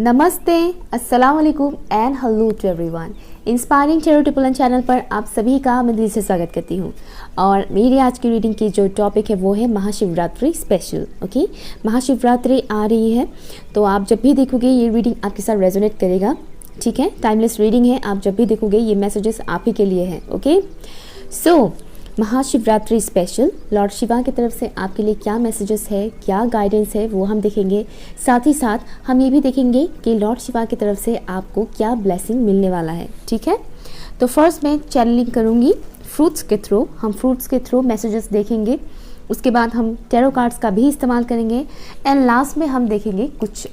नमस्ते, अस्सलाम वालेकुम and hello to everyone. Inspiring tarot triple channel पर आप सभी का मैं दिल से स्वागत करती हूँ। और मेरी आज की रीडिंग की जो टॉपिक है वो है महाशिवरात्रि स्पेशल। ओके, महाशिवरात्रि आ रही है तो आप जब भी देखोगे ये रीडिंग आपके साथ रेजोनेट करेगा। ठीक है, टाइमलेस रीडिंग है, आप जब भी देखोगे ये मैसेजेस आप ही के लिए हैं। ओके, सो महाशिवरात्रि स्पेशल लॉर्ड शिवा की तरफ से आपके लिए क्या मैसेजेस है, क्या गाइडेंस है वो हम देखेंगे। साथ ही साथ हम ये भी देखेंगे कि लॉर्ड शिवा की तरफ से आपको क्या ब्लेसिंग मिलने वाला है। ठीक है, तो फर्स्ट मैं चैनलिंग करूँगी फ्रूट्स के थ्रू। हम फ्रूट्स के थ्रू मैसेजेस देखेंगे, उसके बाद हम टैरो कार्ड्स का भी इस्तेमाल करेंगे एंड लास्ट में हम देखेंगे कुछ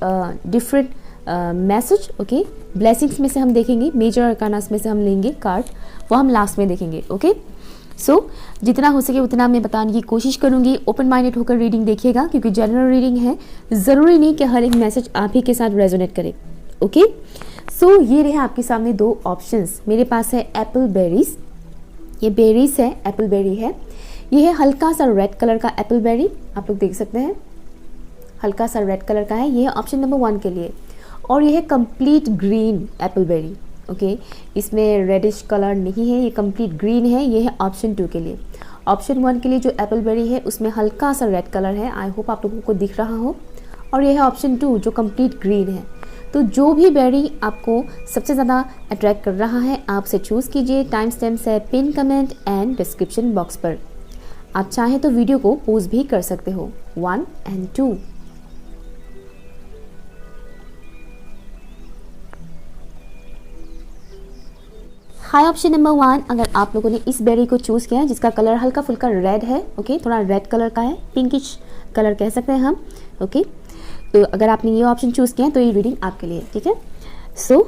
डिफरेंट मैसेज। ओके, ब्लेसिंग्स में से हम देखेंगे, मेजर अरकानास में से हम लेंगे कार्ड, वो हम लास्ट में देखेंगे। ओके, सो जितना हो सके उतना मैं बताने की कोशिश करूंगी। ओपन माइंडेड होकर रीडिंग देखिएगा क्योंकि जनरल रीडिंग है, ज़रूरी नहीं कि हर एक मैसेज आप ही के साथ रेजोनेट करे। ओके, सो ये रहे आपके सामने दो ऑप्शंस। मेरे पास है एप्पल बेरीज, ये बेरीज है, एप्पल बेरी है। ये है हल्का सा रेड कलर का एप्पल बेरी, आप लोग देख सकते हैं, हल्का सा रेड कलर का है। ये है ऑप्शन नंबर 1 के लिए। और ये है complete green apple berry. Okay, इसमें रेडिश कलर नहीं है, ये कंप्लीट ग्रीन है। ये है ऑप्शन 2 के लिए। ऑप्शन 1 के लिए जो एप्पल बेरी है उसमें हल्का सा रेड कलर है, आई होप आप लोगों को दिख रहा हो। और ये है ऑप्शन 2 जो कंप्लीट ग्रीन है। तो जो भी बेरी आपको सबसे ज़्यादा अट्रैक्ट कर रहा है आप से चूज़ कीजिए। टाइम स्टैम्प्स है pin comment and description box पर। आप चाहें तो वीडियो को पॉज भी कर सकते हो 1 and 2। हाई ऑप्शन नंबर 1, अगर आप लोगों ने इस बेरी को चूज़ किया है जिसका कलर हल्का फुल्का रेड है, ओके, थोड़ा रेड कलर का है, पिंकिश कलर कह सकते हैं हम। ओके, तो अगर आपने ये ऑप्शन चूज़ किया है तो ये रीडिंग आपके लिए। ठीक है, सो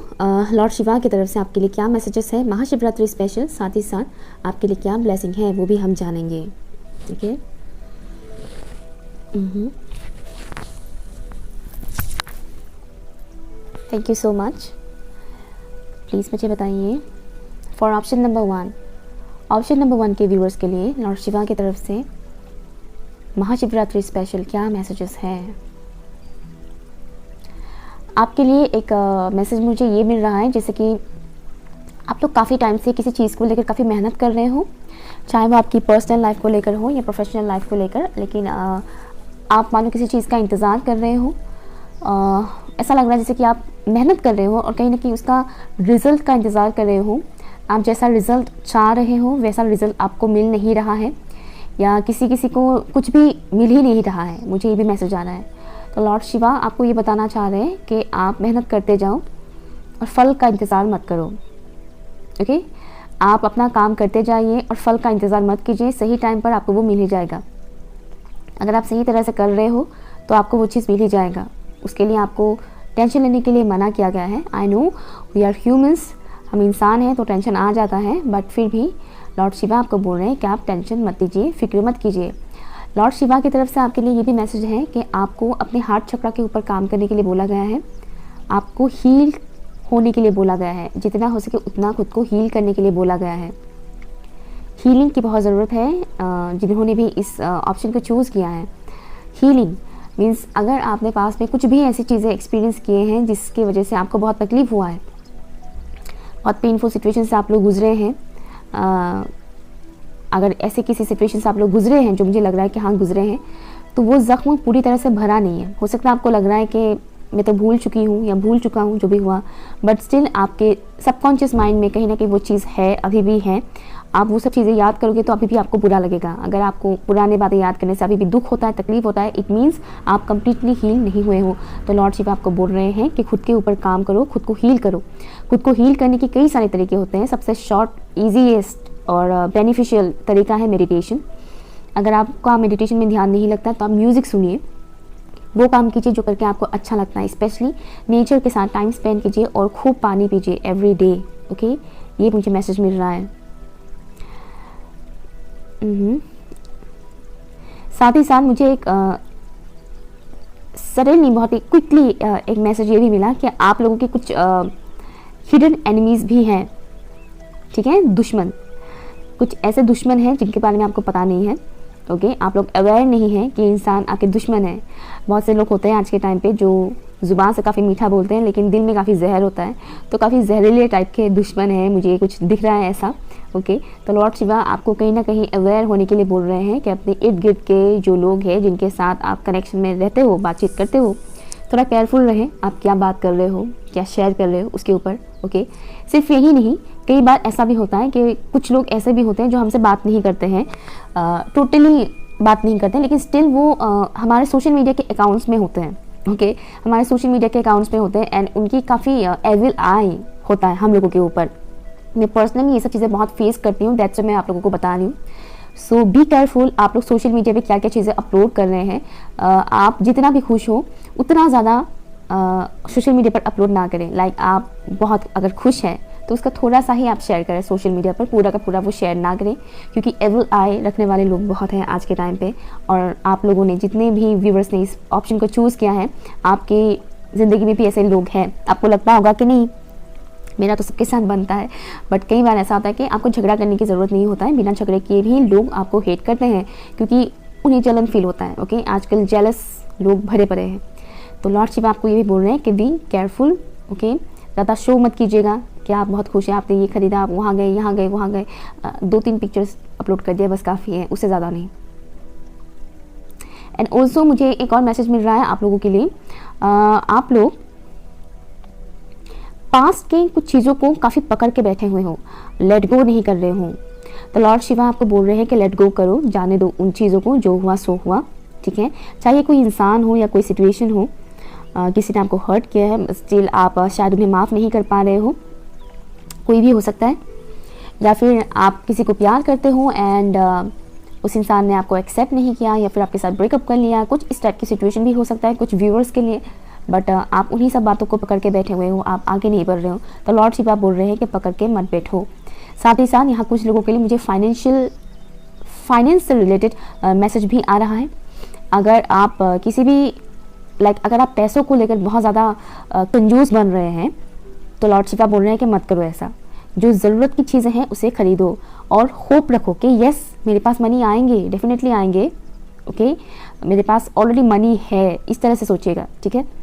लॉर्ड शिवा की तरफ से आपके लिए क्या मैसेजेस है महाशिवरात्रि स्पेशल, साथ ही साथ आपके लिए क्या ब्लेसिंग है वो भी हम जानेंगे। ठीक है, thank you so much. Please मुझे बताइए for option number 1, option number 1 के व्यूअर्स के लिए लॉर्ड शिवा की तरफ से महाशिवरात्रि स्पेशल क्या मैसेजेस हैं। आपके लिए एक मैसेज मुझे ये मिल रहा है जैसे कि आप लोग काफ़ी टाइम से किसी चीज़ को लेकर काफ़ी मेहनत कर रहे हो, चाहे वो आपकी पर्सनल लाइफ को लेकर हो या प्रोफेशनल लाइफ को लेकर, लेकिन आप मानो किसी चीज़ का इंतज़ार कर रहे हो। ऐसा लग रहा है जैसे कि आप मेहनत कर रहे हो और कहीं ना कहीं उसका रिज़ल्ट का इंतज़ार कर रहे हो। आप जैसा रिज़ल्ट चाह रहे हो वैसा रिज़ल्ट आपको मिल नहीं रहा है, या किसी को कुछ भी मिल ही नहीं रहा है। मुझे ये भी मैसेज आ रहा है। तो लॉर्ड शिवा आपको ये बताना चाह रहे हैं कि आप मेहनत करते जाओ और फल का इंतज़ार मत करो। ओके, आप अपना काम करते जाइए और फल का इंतज़ार मत कीजिए, सही टाइम पर आपको वो मिल ही जाएगा। अगर आप सही तरह से कर रहे हो तो आपको वो चीज़ मिल ही जाएगा। उसके लिए आपको टेंशन लेने के लिए मना किया गया है। I know we are humans, हम इंसान हैं तो टेंशन आ जाता है, बट फिर भी लॉर्ड शिवा आपको बोल रहे हैं कि आप टेंशन मत लीजिए, फिक्र मत कीजिए। लॉर्ड शिवा की तरफ से आपके लिए ये भी मैसेज है कि आपको अपने हार्ट चक्र के ऊपर काम करने के लिए बोला गया है, आपको हील होने के लिए बोला गया है, जितना हो सके उतना खुद को हील करने के लिए बोला गया है। हीलिंग की बहुत ज़रूरत है जिन्होंने भी इस ऑप्शन को चूज़ किया है। हीलिंग मीन्स अगर आपने पास में कुछ भी ऐसी चीज़ें एक्सपीरियंस किए हैं जिसकी वजह से आपको बहुत तकलीफ़ हुआ है, बहुत पेनफुल सिचुएशन से आप लोग गुजरे हैं, अगर ऐसे किसी सिचुएशन से आप लोग गुजरे हैं जो मुझे लग रहा है कि हाँ गुजरे हैं, तो वो ज़ख्म पूरी तरह से भरा नहीं है। हो सकता है आपको लग रहा है कि मैं तो भूल चुकी हूँ या भूल चुका हूँ जो भी हुआ, बट स्टिल आपके सबकॉन्शियस माइंड में कहीं ना कहीं वो चीज़ है, अभी भी है। आप वो सब चीज़ें याद करोगे तो अभी भी आपको बुरा लगेगा। अगर आपको पुरानी बातें याद करने से अभी भी दुख होता है, तकलीफ होता है, इट मीन्स आप कंप्लीटली हील नहीं हुए हो। तो लॉर्ड शिवा आपको बोल रहे हैं कि खुद के ऊपर काम करो, खुद को हील करो। खुद को हील करने के कई सारे तरीके होते हैं। सबसे शॉर्ट, ईजीएस्ट और बेनिफिशियल तरीका है मेडिटेशन। अगर आपका मेडिटेशन में ध्यान नहीं लगता तो आप म्यूज़िक सुनिए, वो काम कीजिए जो करके आपको अच्छा लगता है। स्पेशली नेचर के साथ टाइम स्पेंड कीजिए और खूब पानी पीजिए एवरी डे। ओके, ये मुझे मैसेज मिल रहा है। साथ ही साथ मुझे एक सडनली बहुत ही क्विकली एक मैसेज ये भी मिला कि आप लोगों के कुछ हिडन एनिमीज़ भी हैं। ठीक है, दुश्मन, कुछ ऐसे दुश्मन हैं जिनके बारे में आपको पता नहीं है। ओके, आप लोग अवेयर नहीं हैं कि इंसान आपके दुश्मन है। बहुत से लोग होते हैं आज के टाइम पे जो ज़ुबान से काफ़ी मीठा बोलते हैं लेकिन दिल में काफ़ी जहर होता है, तो काफ़ी जहरीले टाइप के दुश्मन हैं, मुझे कुछ दिख रहा है ऐसा। ओके, तो लॉर्ड शिवा आपको कहीं ना कहीं अवेयर होने के लिए बोल रहे हैं कि अपने इर्द गिर्द के जो लोग हैं जिनके साथ आप कनेक्शन में रहते हो, बातचीत करते हो, थोड़ा केयरफुल रहें आप क्या बात कर रहे हो, क्या शेयर कर रहे हो उसके ऊपर। ओके, सिर्फ यही नहीं, कई बार ऐसा भी होता है कि कुछ लोग ऐसे भी होते हैं जो हमसे बात नहीं करते हैं, टोटली बात नहीं करते हैं, लेकिन स्टिल वो हमारे सोशल मीडिया के अकाउंट्स में होते हैं। ओके, हमारे सोशल मीडिया के अकाउंट्स में होते हैं एंड उनकी काफ़ी एविल आई होता है हम लोगों के ऊपर। मैं पर्सनली ये सब चीज़ें बहुत फेस करती हूँ, दैट्स मैं आप लोगों को बता रही हूँ। सो बी केयरफुल, आप लोग सोशल मीडिया पे क्या क्या चीज़ें अपलोड कर रहे हैं। आप जितना भी खुश हो उतना ज़्यादा सोशल मीडिया पर अपलोड ना करें। लाइक आप बहुत अगर खुश हैं तो उसका थोड़ा सा ही आप शेयर करें सोशल मीडिया पर, पूरा का पूरा वो शेयर ना करें, क्योंकि एविल आई रखने वाले लोग बहुत हैं आज के टाइम पे। और आप लोगों ने, जितने भी व्यूवर्स ने इस ऑप्शन को चूज़ किया है, आपकी ज़िंदगी में भी ऐसे लोग हैं। आपको लगता होगा कि नहीं मेरा तो सबके साथ बनता है, बट कई बार ऐसा होता है कि आपको झगड़ा करने की ज़रूरत नहीं होता है, बिना झगड़े किए भी लोग आपको हेट करते हैं क्योंकि उन्हें जलन फील होता है। ओके, आजकल जेलस लोग भरे पड़े हैं। तो लॉर्ड शिव आपको ये भी बोल रहे हैं कि बी केयरफुल। ओके, ज़्यादा शो मत कीजिएगा कि आप बहुत खुश हैं, आपने ये खरीदा, आप वहाँ गए, यहाँ गए, वहाँ गए, 2-3 पिक्चर्स अपलोड कर दिया बस काफ़ी है, उससे ज़्यादा नहीं। एंड ऑल्सो मुझे एक और मैसेज मिल रहा है आप लोगों के लिए, आप लोग पास्ट के कुछ चीज़ों को काफ़ी पकड़ के बैठे हुए हो, लेट गो नहीं कर रहे हो। तो लॉर्ड शिवा आपको बोल रहे हैं कि लेट गो करो, जाने दो उन चीज़ों को, जो हुआ सो हुआ। ठीक है, चाहे कोई इंसान हो या कोई सिचुएशन हो, किसी ने आपको हर्ट किया है, स्टिल आप शायद उन्हें माफ़ नहीं कर पा रहे हो, कोई भी हो सकता है। या फिर आप किसी को प्यार करते हो एंड उस इंसान ने आपको एक्सेप्ट नहीं किया, या फिर आपके साथ ब्रेकअप कर लिया, कुछ इस टाइप की सिचुएशन भी हो सकता है कुछ व्यूअर्स के लिए। बट आप उन्हीं सब बातों को पकड़ के बैठे हुए हो, आप आगे नहीं बढ़ रहे हो। तो लॉर्ड शिव आप बोल रहे हैं कि पकड़ के मत बैठो। साथ ही साथ यहाँ कुछ लोगों के लिए मुझे फाइनेंस से रिलेटेड मैसेज भी आ रहा है। अगर आप किसी भी अगर आप पैसों को लेकर बहुत ज़्यादा कंजूस बन रहे हैं, तो लॉर्ड शिवा बोल रहे हैं कि मत करो ऐसा। जो ज़रूरत की चीज़ें हैं उसे खरीदो और होप रखो कि यस मेरे पास मनी आएंगे, डेफिनेटली आएंगे। ओके, मेरे पास ऑलरेडी मनी है, इस तरह से सोचिएगा। ठीक है,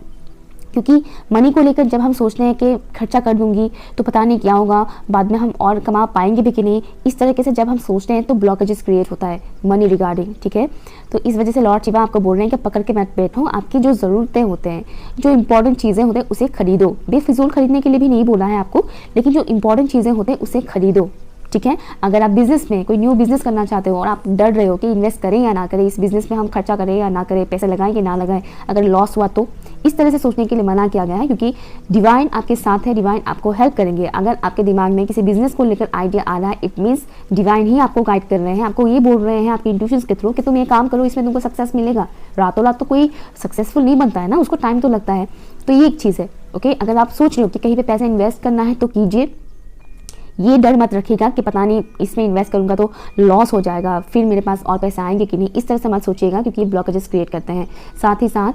क्योंकि मनी को लेकर जब हम सोचते हैं कि खर्चा कर दूंगी तो पता नहीं क्या होगा, बाद में हम और कमा पाएंगे भी कि नहीं, इस तरीके से जब हम सोचते हैं तो ब्लॉकेजेस क्रिएट होता है मनी रिगार्डिंग। ठीक है, तो इस वजह से लॉर्ड शिवा आपको बोल रहे हैं कि पकड़ के मत बैठो, आपकी जो ज़रूरतें होते हैं, जो इंपॉर्टेंट चीज़ें होते हैं उसे खरीदो। बेफिजूल खरीदने के लिए भी नहीं बोला है आपको, लेकिन जो इंपॉर्टेंट चीज़ें होते हैं उसे खरीदो। ठीक है, अगर आप बिजनेस में कोई न्यू बिजनेस करना चाहते हो और आप डर रहे हो कि इन्वेस्ट करें या ना करें, इस बिजनेस में हम खर्चा करें या ना करें, पैसे लगाएं कि ना लगाएं, अगर लॉस हुआ तो इस तरह से सोचने के लिए मना किया गया है, क्योंकि डिवाइन आपके साथ है, डिवाइन आपको हेल्प करेंगे। अगर आपके दिमाग में किसी बिजनेस को लेकर आइडिया आ रहा है, इट मीन्स डिवाइन ही आपको गाइड कर रहे हैं, आपको ये बोल रहे हैं आपकी इंट्यूशंस के थ्रू कि तुम ये काम करो, इसमें तुमको सक्सेस मिलेगा। रातों रात तो कोई सक्सेसफुल नहीं बनता है ना, उसको टाइम तो लगता है। तो ये एक चीज़ है। ओके, अगर आप सोच रहे हो कि कहीं पे पैसा इन्वेस्ट करना है तो कीजिए, ये डर मत रखिएगा कि पता नहीं इसमें इन्वेस्ट करूंगा तो लॉस हो जाएगा, फिर मेरे पास और पैसे आएंगे कि नहीं, इस तरह से मत सोचिएगा, क्योंकि ये ब्लॉकेजेस क्रिएट करते हैं। साथ ही साथ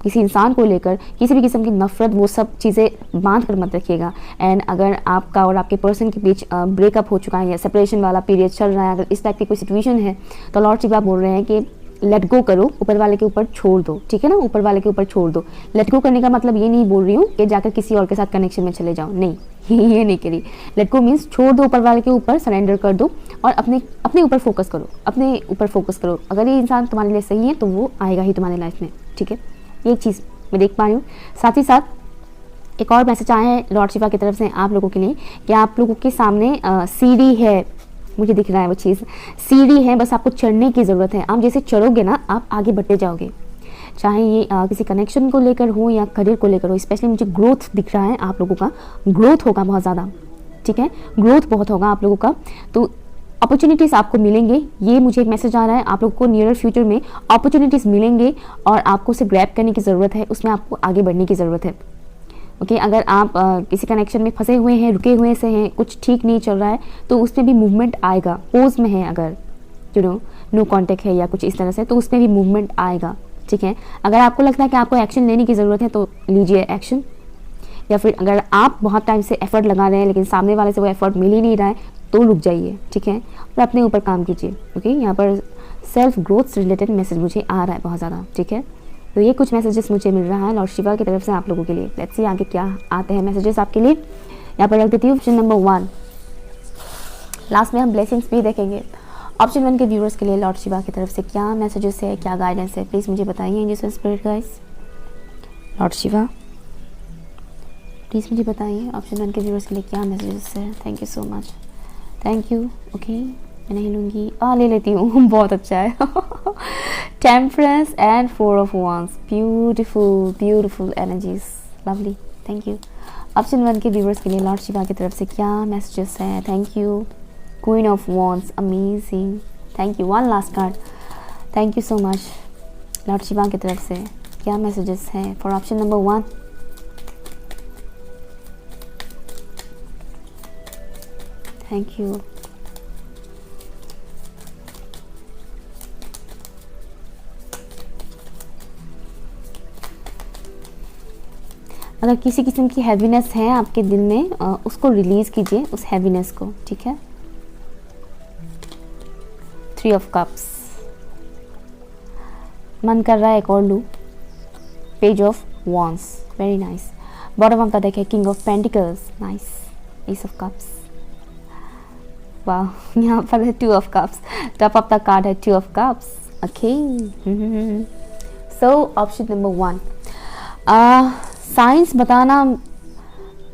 किसी इंसान को लेकर किसी भी किस्म की नफरत, वो सब चीज़ें बांध कर मत रखिएगा। एंड अगर आपका और आपके पर्सन के बीच ब्रेकअप हो चुका है या सेपरेशन वाला पीरियड चल रहा है, अगर इस टाइप की कोई सिचुएशन है, तो लॉर्ड शिवा बोल रहे हैं कि लेट गो करो, ऊपर वाले के ऊपर छोड़ दो। ठीक है ना, ऊपर वाले के ऊपर छोड़ दो। लेट गो करने का मतलब ये नहीं बोल रही हूँ कि जाकर किसी और के साथ कनेक्शन में चले जाओ, नहीं ये नहीं करी। लेट गो मीन्स छोड़ दो, ऊपर वाले के ऊपर सरेंडर कर दो और अपने ऊपर फोकस करो, अपने ऊपर फोकस करो। अगर ये इंसान तुम्हारे लिए सही है तो वो आएगा ही तुम्हारी लाइफ में। ठीक है, ये चीज़ मैं देख पा रही हूँ। साथ ही साथ एक और मैसेज आया है लॉर्ड शिवा की तरफ से आप लोगों के लिए कि आप लोगों के सामने सीढ़ी है, मुझे दिख रहा है वो चीज़, सीढ़ी है, बस आपको चढ़ने की ज़रूरत है। आप जैसे चढ़ोगे ना, आप आगे बढ़ते जाओगे, चाहे ये किसी कनेक्शन को लेकर हो या करियर को लेकर हो। स्पेशली मुझे ग्रोथ दिख रहा है, आप लोगों का ग्रोथ होगा बहुत ज़्यादा। ठीक है, ग्रोथ बहुत होगा आप लोगों का, तो अपॉर्चुनिटीज़ आपको मिलेंगे। ये मुझे एक मैसेज आ रहा है, आप लोगों को नियर फ्यूचर में अपॉर्चुनिटीज़ मिलेंगे और आपको उसे ग्रैब करने की ज़रूरत है, उसमें आपको आगे बढ़ने की ज़रूरत है। ओके, अगर आप किसी कनेक्शन में फंसे हुए हैं, रुके हुए से हैं, कुछ ठीक नहीं चल रहा है, तो उसमें भी मूवमेंट आएगा। पोज में है, अगर नो कांटेक्ट है या कुछ इस तरह से, तो उसमें भी मूवमेंट आएगा। ठीक है, अगर आपको लगता है कि आपको एक्शन लेने की ज़रूरत है तो लीजिए एक्शन, या फिर अगर आप बहुत टाइम से एफर्ट लगा रहे हैं लेकिन सामने वाले से वो एफर्ट मिल ही नहीं रहा है तो रुक जाइए। ठीक है, और अपने ऊपर काम कीजिए। ओके, यहाँ पर सेल्फ ग्रोथ से रिलेटेड मैसेज मुझे आ रहा है बहुत ज़्यादा। ठीक है, तो ये कुछ मैसेजेस मुझे मिल रहा है लॉर्ड शिवा की तरफ से आप लोगों के लिए। लेट्स सी आगे क्या आते हैं मैसेजेस आपके लिए। यहाँ पर रख देती हूँ ऑप्शन नंबर 1। लास्ट में हम ब्लेसिंग्स भी देखेंगे। ऑप्शन 1 के व्यूअर्स के लिए लॉर्ड शिवा की तरफ से क्या मैसेजेस है, क्या गाइडेंस है, प्लीज़ मुझे बताइए angels spirit guys. Lord Shiva please मुझे बताइए ऑप्शन 1 के व्यूअर्स के लिए क्या मैसेजेस है। Thank you so much, thank you. Okay मैं नहीं लूँगी, ले लेती हूँ बहुत अच्छा है। Temperance and 4 of wands, beautiful beautiful energies, lovely, thank you. Option 1 के व्यूअर्स के लिए लॉर्ड शिवा की तरफ से क्या मैसेजेस हैं। Thank you. Queen of wands, amazing, thank you. One last card, thank you so much. Lord Shiva की तरफ से क्या मैसेजेस हैं for option number 1। Thank you. अगर किसी किस्म की हैवीनेस है आपके दिल में, उसको रिलीज़ कीजिए, उस हैवीनेस को, ठीक है। 3 ऑफ कप्स, मन कर रहा है एक और लूँ। Page of wands, very nice. Bottom of the deck है king of pentacles, nice. Ace of cups, वाह। यहाँ पर है 2 of cups, top of the card है 2 of cups. Okay, so option number 1। साइंस बताना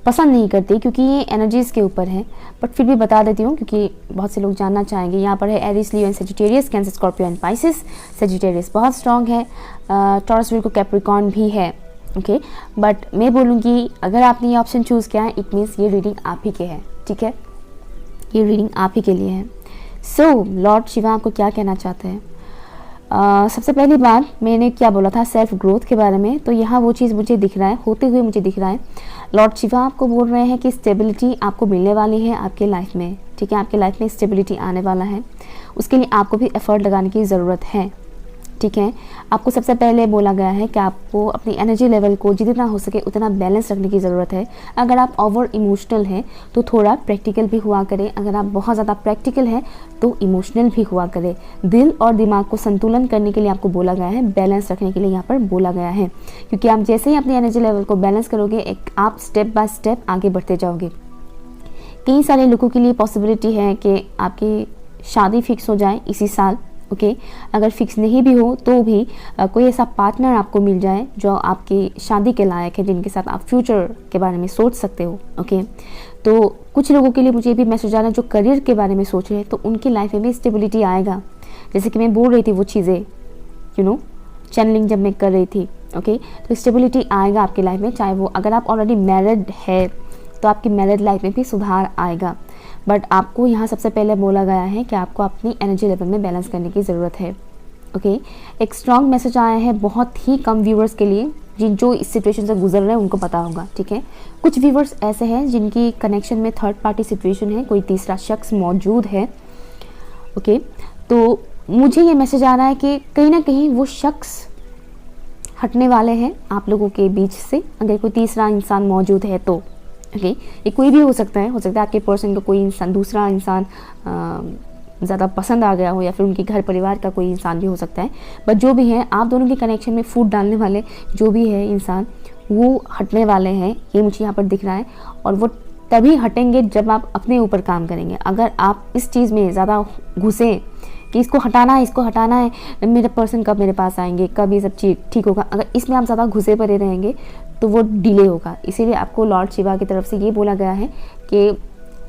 पसंद नहीं करती क्योंकि ये एनर्जीज़ के ऊपर है, बट फिर भी बता देती हूँ क्योंकि बहुत से लोग जानना चाहेंगे। यहाँ पर है Aries, Leo and Sagittarius, Cancer, Scorpio and Pisces. Sagittarius बहुत स्ट्रॉन्ग है, टॉरस, विर्गो, कैप्रिकॉर्न भी है। ओके, बट मैं बोलूँगी अगर आपने ये ऑप्शन चूज़ किया है, इट मीन्स ये रीडिंग आप ही के है, ठीक है। ये रीडिंग आप ही के लिए है। सो लॉर्ड शिवा आपको क्या कहना चाहते हैं। सबसे पहली बात मैंने क्या बोला था सेल्फ ग्रोथ के बारे में, तो यहाँ वो चीज़ मुझे दिख रहा है, होते हुए मुझे दिख रहा है। लॉर्ड शिवा आपको बोल रहे हैं कि स्टेबिलिटी आपको मिलने वाली है आपके लाइफ में, ठीक है। आपके लाइफ में स्टेबिलिटी आने वाला है, उसके लिए आपको भी एफर्ट लगाने की ज़रूरत है, ठीक है। आपको सबसे पहले बोला गया है कि आपको अपनी एनर्जी लेवल को जितना हो सके उतना बैलेंस रखने की ज़रूरत है। अगर आप ओवर इमोशनल हैं तो थोड़ा प्रैक्टिकल भी हुआ करें, अगर आप बहुत ज़्यादा प्रैक्टिकल हैं तो इमोशनल भी हुआ करें। दिल और दिमाग को संतुलन करने के लिए आपको बोला गया है, बैलेंस रखने के लिए यहाँ पर बोला गया है, क्योंकि आप जैसे ही अपनी एनर्जी लेवल को बैलेंस करोगे आप स्टेप बाय स्टेप आगे बढ़ते जाओगे। कई सारे लोगों के लिए पॉसिबिलिटी है कि आपकी शादी फिक्स हो जाए इसी साल, ओके। अगर फिक्स नहीं भी हो तो भी कोई ऐसा पार्टनर आपको मिल जाए जो आपकी शादी के लायक है, जिनके साथ आप फ्यूचर के बारे में सोच सकते हो, ओके। तो कुछ लोगों के लिए मुझे ये भी मैसेज आ रहा है जो करियर के बारे में सोच रहे हैं, तो उनकी लाइफ में भी स्टेबिलिटी आएगा। जैसे कि मैं बोल रही थी वो चीज़ें चैनलिंग जब मैं कर रही थी, ओके। तो स्टेबिलिटी आएगा आपकी लाइफ में, चाहे वो अगर आप ऑलरेडी मैरिड है तो आपकी मैरिड लाइफ में भी सुधार आएगा। बट आपको यहाँ सबसे पहले बोला गया है कि आपको अपनी एनर्जी लेवल में बैलेंस करने की ज़रूरत है, ओके। एक स्ट्रॉन्ग मैसेज आया है बहुत ही कम व्यूवर्स के लिए, जो इस सिचुएशन से गुजर रहे हैं उनको पता होगा, ठीक है। कुछ व्यूवर्स ऐसे हैं जिनकी कनेक्शन में थर्ड पार्टी सिचुएशन है, कोई तीसरा शख्स मौजूद है, ओके। तो मुझे ये मैसेज आ रहा है कि कहीं ना कहीं वो शख्स हटने वाले हैं आप लोगों के बीच से, अगर कोई तीसरा इंसान मौजूद है तो, ओके। ये कोई भी हो सकता है आपके पर्सन को कोई इंसान, दूसरा इंसान ज़्यादा पसंद आ गया हो, या फिर उनके घर परिवार का कोई इंसान भी हो सकता है। बट जो भी है, आप दोनों के कनेक्शन में फूट डालने वाले जो भी है इंसान, वो हटने वाले हैं, ये मुझे यहाँ पर दिख रहा है। और वो तभी हटेंगे जब आप अपने ऊपर काम करेंगे। अगर आप इस चीज़ में ज़्यादा घुसें कि इसको हटाना है, मेरे पर्सन कब मेरे पास आएंगे, कब ये सब चीज़ ठीक होगा, अगर इसमें आप ज़्यादा घुसे पड़े रहेंगे तो वो डिले होगा। इसीलिए आपको लॉर्ड शिवा की तरफ से ये बोला गया है कि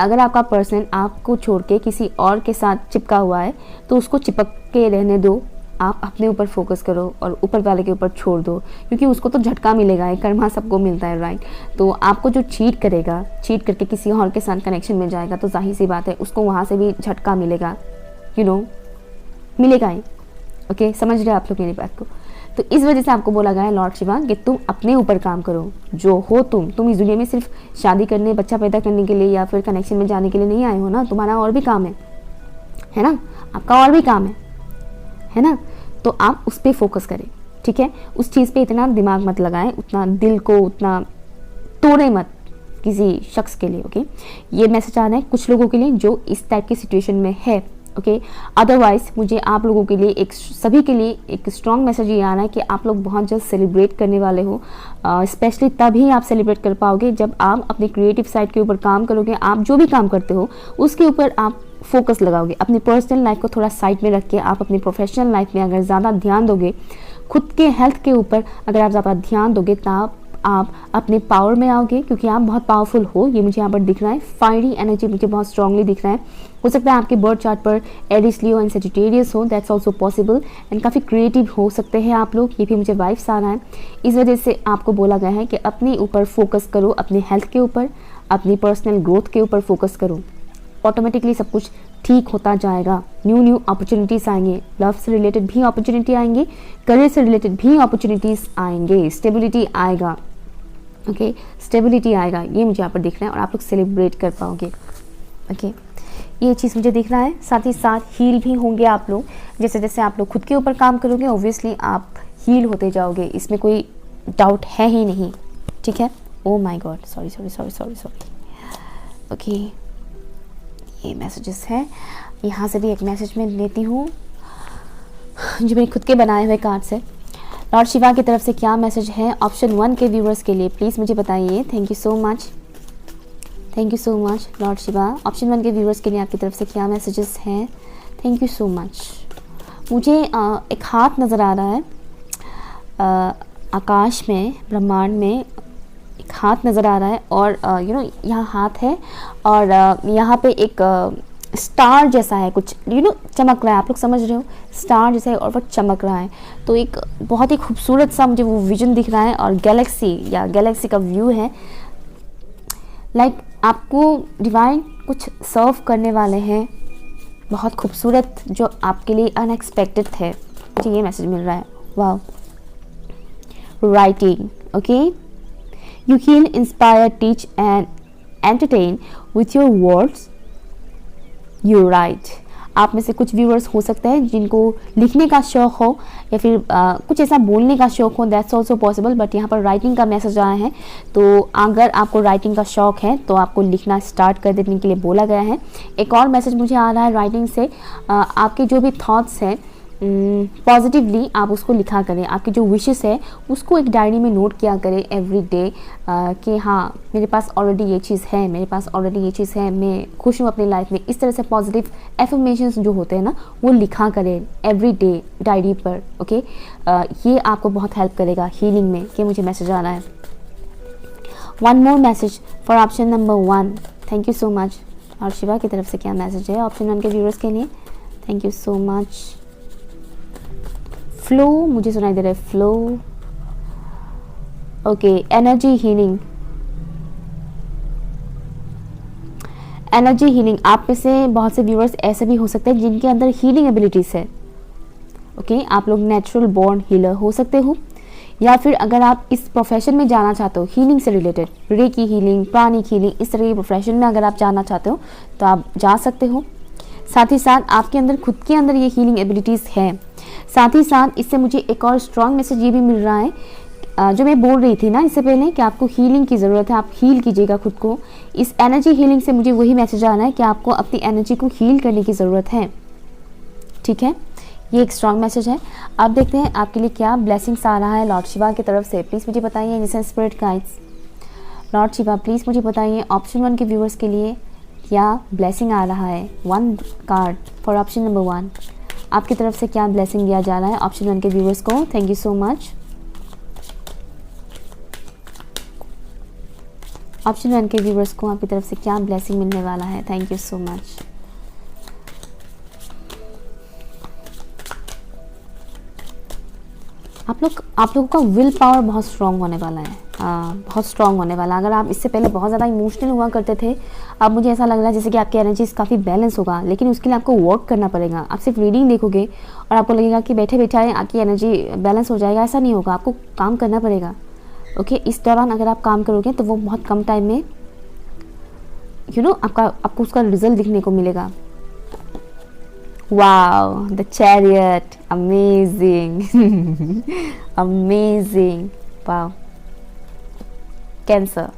अगर आपका पर्सन आपको छोड़ के किसी और के साथ चिपका हुआ है तो उसको चिपक के रहने दो, आप अपने ऊपर फोकस करो और ऊपर वाले के ऊपर छोड़ दो, क्योंकि उसको तो झटका मिलेगा, है कर्मा सबको मिलता है, राइट। तो आपको जो चीट करके किसी और के साथ कनेक्शन में जाएगा तो जाहिर सी बात है उसको वहाँ से भी झटका मिलेगा, मिलेगा ही, ओके। समझ रहे आप लोग मेरी बात को। तो इस वजह से आपको बोला गया है लॉर्ड शिवा कि तुम अपने ऊपर काम करो, जो हो तुम इस दुनिया में सिर्फ शादी करने, बच्चा पैदा करने के लिए या फिर कनेक्शन में जाने के लिए नहीं आए हो ना, तुम्हारा और भी काम है ना, आपका और भी काम है ना। तो आप उस पर फोकस करें, ठीक है। उस चीज़ पे इतना दिमाग मत लगाएं, उतना दिल को उतना तोड़े मत किसी शख्स के लिए, ओके। ये मैसेज आ रहा है कुछ लोगों के लिए जो इस टाइप की सिचुएशन में है, ओके। अदरवाइज मुझे आप लोगों के लिए सभी के लिए एक स्ट्रॉन्ग मैसेज ये आना है कि आप लोग बहुत जल्द सेलिब्रेट करने वाले हो। स्पेशली तभी आप सेलिब्रेट कर पाओगे जब आप अपने क्रिएटिव साइड के ऊपर काम करोगे। आप जो भी काम करते हो उसके ऊपर आप फोकस लगाओगे। अपनी पर्सनल लाइफ को थोड़ा साइड में रख के आप अपनी प्रोफेशनल लाइफ में अगर ज़्यादा ध्यान दोगे, खुद के हेल्थ के ऊपर अगर आप ज़्यादा ध्यान दोगे, तब आप अपने पावर में आओगे, क्योंकि आप बहुत पावरफुल हो। ये मुझे यहाँ पर दिख रहा है, फायरी एनर्जी मुझे बहुत स्ट्रांगली दिख रहा है। हो सकता है आपके बर्थ चार्ट पर एरिस, लियो एंड सजिटेरियस हो, दैट्स ऑल्सो पॉसिबल। एंड काफ़ी क्रिएटिव हो सकते हैं आप लोग, ये भी मुझे वाइब्स आ रहा है। इस वजह से आपको बोला गया है कि अपने ऊपर फोकस करो, अपने हेल्थ के ऊपर, अपनी पर्सनल ग्रोथ के ऊपर फोकस करो। ऑटोमेटिकली सब कुछ ठीक होता जाएगा। न्यू अपॉर्चुनिटीज़ आएंगे, लव से रिलेटेड भी अपॉर्चुनिटी आएंगे, करियर से रिलेटेड भी अपॉर्चुनिटीज़ आएंगे, स्टेबिलिटी आएगा। ओके, स्टेबिलिटी आएगा, ये मुझे यहाँ पर दिख रहा है और आप लोग सेलिब्रेट कर पाओगे। ओके, ये चीज़ मुझे दिख रहा है। साथ ही साथ हील भी होंगे आप लोग। जैसे जैसे आप लोग खुद के ऊपर काम करोगे, ऑब्वियसली आप हील होते जाओगे, इसमें कोई डाउट है ही नहीं। ठीक है। Oh my God, sorry. Okay, ये मैसेजेस हैं। यहाँ से भी एक मैसेज मैं लेती हूँ जो मेरे खुद के बनाए हुए कार्ड से। लॉर्ड शिवा की तरफ से क्या मैसेज है ऑप्शन 1 के व्यूवर्स के लिए, प्लीज़ मुझे बताइए। Thank you so much Lord Shiva. Option 1 के व्यूवर्स के लिए आपकी तरफ से क्या मैसेजेस हैं? Thank you so much. मुझे एक हाथ नज़र आ रहा है, आकाश में, ब्रह्मांड में एक हाथ नज़र आ रहा है और यहाँ हाथ है और यहाँ पे एक स्टार जैसा है कुछ, चमक रहा है। आप लोग समझ रहे हो, स्टार जैसा है और वो चमक रहा है। तो एक बहुत ही खूबसूरत सा मुझे वो विजन दिख रहा है और गैलेक्सी का व्यू है। लाइक आपको डिवाइन कुछ सर्व करने वाले हैं, बहुत खूबसूरत, जो आपके लिए अनएक्सपेक्टेड है। मुझे ये मैसेज मिल रहा है। वाह। Writing, okay. You can inspire, teach and entertain with your words, you right. आप में से कुछ व्यूअर्स हो सकते हैं जिनको लिखने का शौक हो या फिर कुछ ऐसा बोलने का शौक हो, दैट्स ऑल्सो पॉसिबल। बट यहाँ पर राइटिंग का मैसेज आया है, तो अगर आपको राइटिंग का शौक है तो आपको लिखना स्टार्ट कर देने के लिए बोला गया है। एक और मैसेज मुझे आ रहा है राइटिंग से, आपके जो भी थॉट्स हैं पॉजिटिवली आप उसको लिखा करें। आपकी जो विशेस है उसको एक डायरी में नोट किया करें एवरी डे, कि हाँ मेरे पास ऑलरेडी ये चीज़ है, मैं खुश हूँ अपनी लाइफ में। इस तरह से पॉजिटिव एफर्मेशंस जो होते हैं ना, वो लिखा करें एवरी डे डायरी पर। ओके, ये आपको बहुत हेल्प करेगा हीलिंग में, कि मुझे मैसेज आ रहा है। One more message for option number 1। Thank you so much. और शिवा की तरफ से क्या मैसेज है ऑप्शन 1 के व्यूअर्स के लिए? Thank you so much. Flow मुझे सुनाई दे रहा है, फ्लो। Okay, energy healing. आप में से बहुत से व्यूअर्स ऐसे भी हो सकते हैं जिनके अंदर हीलिंग एबिलिटीज है। ओके, आप लोग नेचुरल बॉर्न हीलर हो सकते हो, या फिर अगर आप इस प्रोफेशन में जाना चाहते हो हीलिंग से related, recce healing, pranic healing, इस तरह के प्रोफेशन में अगर आप जाना चाहते हो तो आप जा सकते हो। साथ ही साथ आपके अंदर खुद के अंदर ये हीलिंग एबिलिटीज़ हैं। साथ ही साथ इससे मुझे एक और स्ट्रॉन्ग मैसेज ये भी मिल रहा है, जो मैं बोल रही थी ना इससे पहले, कि आपको हीलिंग की ज़रूरत है, आप हील कीजिएगा खुद को। इस एनर्जी हीलिंग से मुझे वही मैसेज आ रहा है कि आपको अपनी एनर्जी को हील करने की ज़रूरत है। ठीक है, ये एक स्ट्रॉन्ग मैसेज है। अब देखते हैं आपके लिए क्या ब्लेसिंग्स आ रहा है लॉर्ड शिवा की तरफ से। प्लीज़ मुझे बताइए जैसे spirit guides. Lord Shiva please मुझे बताइए ऑप्शन 1 के व्यूअर्स के लिए क्या ब्लेसिंग आ रहा है। 1 कार्ड फॉर ऑप्शन नंबर 1। आपकी तरफ से क्या ब्लेसिंग दिया जा रहा है ऑप्शन 1 के व्यूअर्स को? Thank you so much. Option 1 के व्यूअर्स को आपकी तरफ से क्या ब्लेसिंग मिलने वाला है? Thank you so much. आप लोगों का विल पावर बहुत स्ट्रांग होने वाला है, बहुत स्ट्रांग होने वाला। अगर आप इससे पहले बहुत ज़्यादा इमोशनल हुआ करते थे, अब मुझे ऐसा लग रहा है जैसे कि आपकी एनर्जीज काफ़ी बैलेंस होगा, लेकिन उसके लिए आपको वर्क करना पड़ेगा। आप सिर्फ रीडिंग देखोगे और आपको लगेगा कि बैठे बैठे आपकी एनर्जी बैलेंस हो जाएगा, ऐसा नहीं होगा। आपको काम करना पड़ेगा। ओके, इस दौरान अगर आप काम करोगे तो वो बहुत कम टाइम में आपको उसका रिजल्ट दिखने को मिलेगा। Wow, the chariot, amazing amazing. Wow, cancer,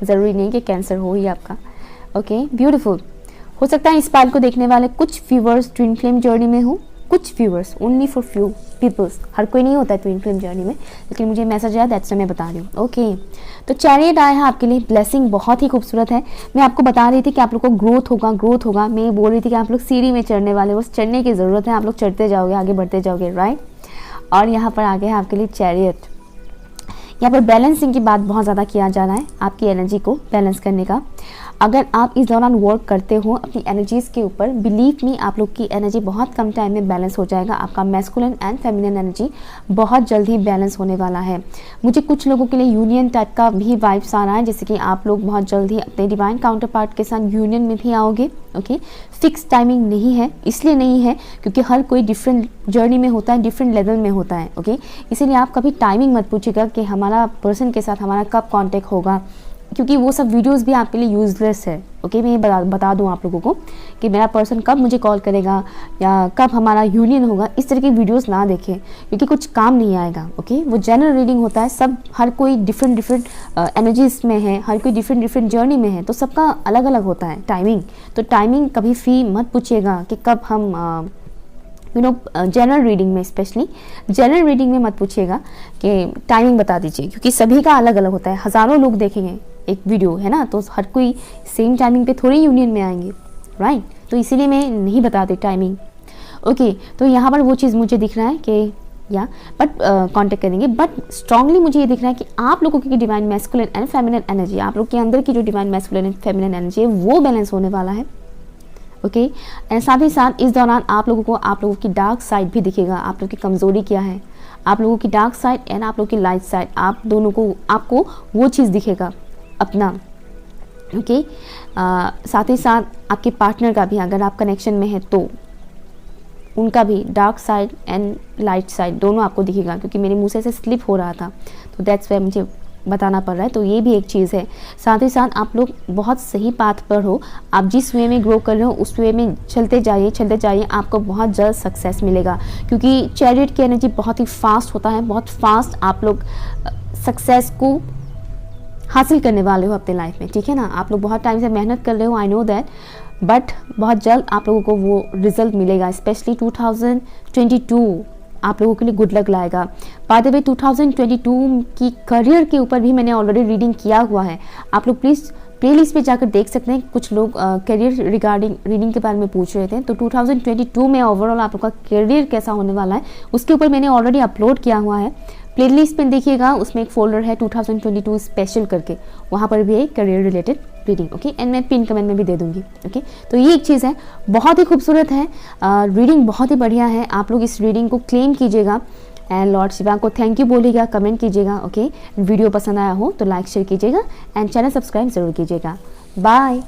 ज़रूरी नहीं कि कैंसर हो ही आपका। Okay, beautiful. हो सकता है इस पाल को देखने वाले कुछ व्यूवर्स ट्विन फ्लेम जर्नी में हो, कुछ viewers, only for few peoples, हर कोई नहीं होता है ट्विन फ्लेम जर्नी में, लेकिन मुझे मैसेज आया, दैट्स मैं बता रही हूँ। ओके, तो चैरियट आया है आपके लिए, ब्लेसिंग बहुत ही खूबसूरत है। मैं आपको बता रही थी कि आप लोग को ग्रोथ होगा, मैं बोल रही थी कि आप लोग सीढ़ी में चढ़ने वाले, बस चढ़ने की ज़रूरत है, आप लोग चढ़ते जाओगे, आगे बढ़ते जाओगे, राइट। और यहाँ पर आ गया है आपके लिए चैरियट। यहाँ पर बैलेंसिंग की बात बहुत ज़्यादा किया जा रहा है, आपकी एनर्जी को बैलेंस करने का। अगर आप इस दौरान वर्क करते हो अपनी एनर्जीज़ के ऊपर, बिलीव मी आप लोग की एनर्जी बहुत कम टाइम में बैलेंस हो जाएगा। आपका मैस्कुलिन एंड फेमिनिन एनर्जी बहुत जल्द ही बैलेंस होने वाला है। मुझे कुछ लोगों के लिए यूनियन टाइप का भी वाइब्स आ रहा है, जैसे कि आप लोग बहुत जल्द ही अपने डिवाइन काउंटर पार्ट के साथ यूनियन में भी आओगे। ओके, फिक्स टाइमिंग नहीं है, इसलिए नहीं है क्योंकि हर कोई डिफरेंट जर्नी में होता है, डिफरेंट लेवल में होता है। ओके, इसीलिए आप कभी टाइमिंग मत पूछिएगा कि हमारा पर्सन के साथ हमारा कब कॉन्टेक्ट होगा, क्योंकि वो सब वीडियोस भी आपके लिए यूजलेस है। ओके, मैं ये बता दूं आप लोगों को कि मेरा पर्सन कब मुझे कॉल करेगा या कब हमारा यूनियन होगा, इस तरह की वीडियोस ना देखें क्योंकि कुछ काम नहीं आएगा। ओके, वो जनरल रीडिंग होता है, सब हर कोई डिफरेंट एनर्जीज में है, हर कोई डिफरेंट जर्नी में है, तो सबका अलग अलग होता है टाइमिंग। तो टाइमिंग कभी फी मत पूछिएगा कि कब हम जनरल रीडिंग में, स्पेशली जनरल रीडिंग में मत पूछिएगा कि टाइमिंग बता दीजिए, क्योंकि सभी का अलग अलग होता है। हज़ारों लोग देखेंगे एक वीडियो, है ना, तो हर कोई सेम टाइमिंग पे थोड़ी यूनियन में आएंगे, राइट। तो इसीलिए मैं नहीं बताती टाइमिंग। ओके, तो यहाँ पर वो चीज़ मुझे दिख रहा है कि या बट कांटेक्ट करेंगे, बट स्ट्रांगली मुझे ये दिख रहा है कि आप लोगों की divine masculine and feminine energy, आप लोग के अंदर की जो divine masculine and feminine energy है वो बैलेंस होने वाला है। ओके, एंड साथ ही साथ इस दौरान आप लोगों की डार्क साइड भी दिखेगा। आप लोग की कमज़ोरी क्या है, आप लोगों की डार्क साइड एंड आप लोग की लाइट साइड, आप दोनों को आपको वो चीज़ दिखेगा अपना। ओके, साथ ही साथ आपके पार्टनर का भी, अगर आप कनेक्शन में है तो उनका भी dark side and light side दोनों आपको दिखेगा, क्योंकि मेरे मुंह से स्लिप हो रहा था, तो दैट्स वाई मुझे बताना पड़ रहा है। तो ये भी एक चीज़ है। साथ ही साथ आप लोग बहुत सही पाथ पर हो, आप जिस वे में ग्रो कर रहे हो उस वे में चलते जाइए, आपको बहुत जल्द सक्सेस मिलेगा, क्योंकि चैरियट की एनर्जी बहुत ही फास्ट होता है, बहुत फास्ट आप लोग सक्सेस को हासिल करने वाले हो अपने लाइफ में, ठीक है ना। आप लोग बहुत टाइम से मेहनत कर रहे हो, आई नो दैट, बट बहुत जल्द आप लोगों को वो रिजल्ट मिलेगा। स्पेशली 2022 आप लोगों के लिए गुड लक लाएगा। बाय द वे 2022 की करियर के ऊपर भी मैंने ऑलरेडी रीडिंग किया हुआ है, आप लोग प्लीज़ प्लेलिस्ट पे जाकर देख सकते हैं। कुछ लोग करियर रिगार्डिंग रीडिंग के बारे में पूछ रहे थे, तो 2022 में ओवरऑल आप लोग का करियर कैसा होने वाला है उसके ऊपर मैंने ऑलरेडी अपलोड किया हुआ है। प्लेलिस्ट पे देखिएगा, उसमें एक फोल्डर है 2022 स्पेशल करके, वहाँ पर भी एक career related reading. Okay, and मैं पिन कमेंट में भी दे दूंगी। ओके, तो ये एक चीज़ है, बहुत ही खूबसूरत है रीडिंग, बहुत ही बढ़िया है। आप लोग इस रीडिंग को क्लेम कीजिएगा एंड लॉर्ड शिवा को थैंक यू बोलिएगा, कमेंट कीजिएगा। ओके, वीडियो पसंद आया हो तो लाइक शेयर कीजिएगा एंड चैनल सब्सक्राइब जरूर कीजिएगा। बाय।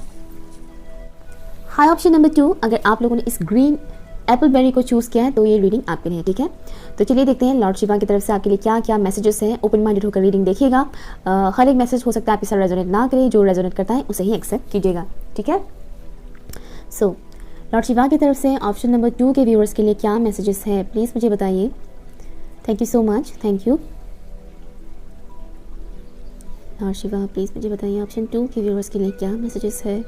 हाई ऑप्शन नंबर 2, अगर आप लोगों ने इस ग्रीन एप्पल बेरी को चूज़ किया है तो ये रीडिंग आपके लिए, ठीक है। तो चलिए देखते हैं लॉर्ड शिवा की तरफ से आपके लिए क्या क्या मैसेजेस हैं। ओपन माइंडेड होकर रीडिंग देखिएगा, हर एक मैसेज हो सकता है आपके साथ रेजोनेट ना करे, जो रेजोनेट करता है उसे ही एक्सेप्ट कीजिएगा, ठीक है। सो लॉर्ड शिवा की तरफ से ऑप्शन नंबर 2 के व्यूअर्स के लिए क्या मैसेजेस हैं, प्लीज़ मुझे बताइए। Thank you so much, thank you Lord Shiva, please मुझे बताइए ऑप्शन 2 के व्यूअर्स के लिए क्या मैसेजेस है।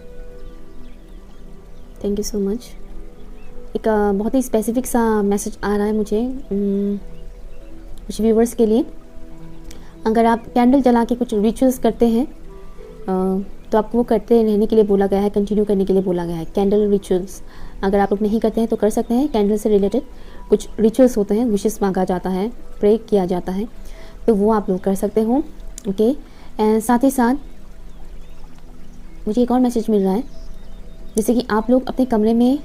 Thank you so much. एक बहुत ही स्पेसिफिक सा मैसेज आ रहा है मुझे कुछ व्यूवर्स के लिए। अगर आप कैंडल जला के कुछ रिचुअल्स करते हैं तो आपको वो करते रहने के लिए बोला गया है, कंटिन्यू करने के लिए बोला गया है। कैंडल रिचुअल्स अगर आप लोग नहीं करते हैं तो कर सकते हैं। कैंडल से रिलेटेड कुछ रिचुअल्स होते हैं, विशेष मांगा जाता है, प्रे किया जाता है, तो वो आप लोग कर सकते हो। ओके, एंड साथ ही साथ मुझे एक और मैसेज मिल रहा है, जैसे कि आप लोग अपने कमरे में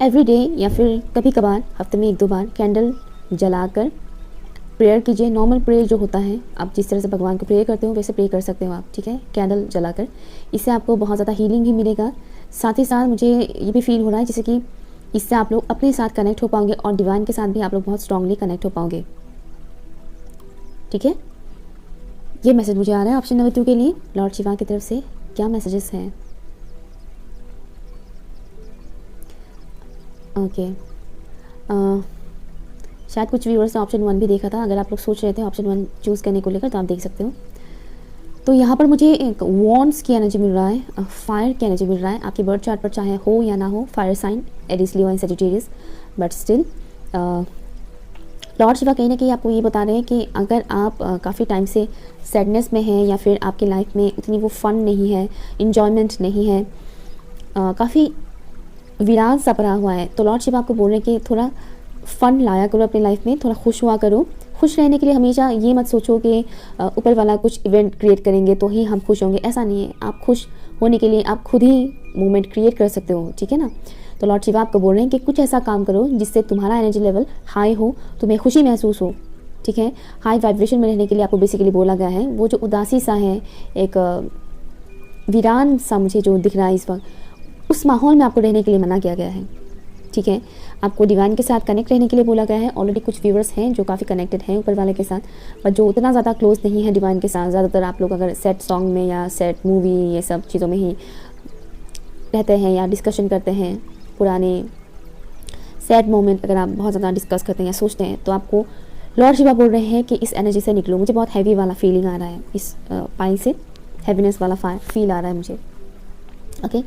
एवरी डे या फिर कभी कभार हफ्ते में 1-2 बार कैंडल जलाकर प्रेयर कीजिए। नॉर्मल प्रेयर जो होता है, आप जिस तरह से भगवान को प्रेयर करते हो वैसे प्रे कर सकते हो आप, ठीक है, कैंडल जलाकर। इससे आपको बहुत ज़्यादा हीलिंग भी मिलेगा। साथ ही साथ मुझे ये भी फील हो रहा है जैसे कि इससे आप लोग अपने साथ कनेक्ट हो पाओगे और डिवाइन के साथ भी आप लोग बहुत स्ट्रांगली कनेक्ट हो पाओगे, ठीक है। ये मैसेज मुझे आ रहा है ऑप्शन नंबर 2 के लिए। लॉर्ड शिवा की तरफ से क्या मैसेजेस हैं। ओके, शायद कुछ व्यूअर्स ने ऑप्शन 1 भी देखा था। अगर आप लोग सोच रहे थे ऑप्शन 1 चूज़ करने को लेकर तो आप देख सकते हो। तो यहाँ पर मुझे एक वॉन्ड्स की एनर्जी मिल रहा है, फायर की एनर्जी मिल रहा है। आपकी बर्थ चार्ट पर चाहे हो या ना हो fire sign, Aries, Leo and Sagittarius, but still lord Shiva कहीं ना कहीं आपको ये बता रहे हैं कि अगर आप काफ़ी टाइम से सैडनेस में हैं या फिर आपकी लाइफ में इतनी वो फन नहीं है, इन्जॉयमेंट नहीं है, काफ़ी वीरान सा पड़ा हुआ है, तो लॉर्ड शिवा आपको बोल रहे हैं कि थोड़ा फ़न लाया करो अपनी लाइफ में, थोड़ा खुश हुआ करो। खुश रहने के लिए हमेशा ये मत सोचो कि ऊपर वाला कुछ इवेंट क्रिएट करेंगे तो ही हम खुश होंगे, ऐसा नहीं है। आप खुश होने के लिए आप खुद ही मोमेंट क्रिएट कर सकते हो, ठीक है ना। तो लॉर्ड शिवा आपको बोल रहे हैं कि कुछ ऐसा काम करो जिससे तुम्हारा एनर्जी लेवल हाई हो, तुम्हें खुशी महसूस हो, ठीक है। हाई वाइब्रेशन में रहने के लिए आपको बेसिकली बोला गया है। वो जो उदासी सा है, एक वीरान सा मुझे जो दिख रहा है इस वक्त, उस माहौल में आपको रहने के लिए मना किया गया है, ठीक है। आपको डिवाइन के साथ कनेक्ट रहने के लिए बोला गया है। ऑलरेडी कुछ व्यूअर्स हैं जो काफ़ी कनेक्टेड हैं ऊपर वाले के साथ, पर जो उतना ज़्यादा क्लोज नहीं है डिवाइन के साथ। ज़्यादातर आप लोग अगर सैड सॉन्ग में या सैड मूवी ये सब चीज़ों में ही रहते हैं या डिस्कशन करते हैं, पुराने सैड मोमेंट अगर आप बहुत ज़्यादा डिस्कस करते हैं या सोचते हैं, तो आपको लॉर्ड शिवा बोल रहे हैं कि इस एनर्जी से निकलो। मुझे बहुत हैवी वाला फीलिंग आ रहा है, इस पाइल से हैवीनेस वाला फील आ रहा है मुझे, ओके।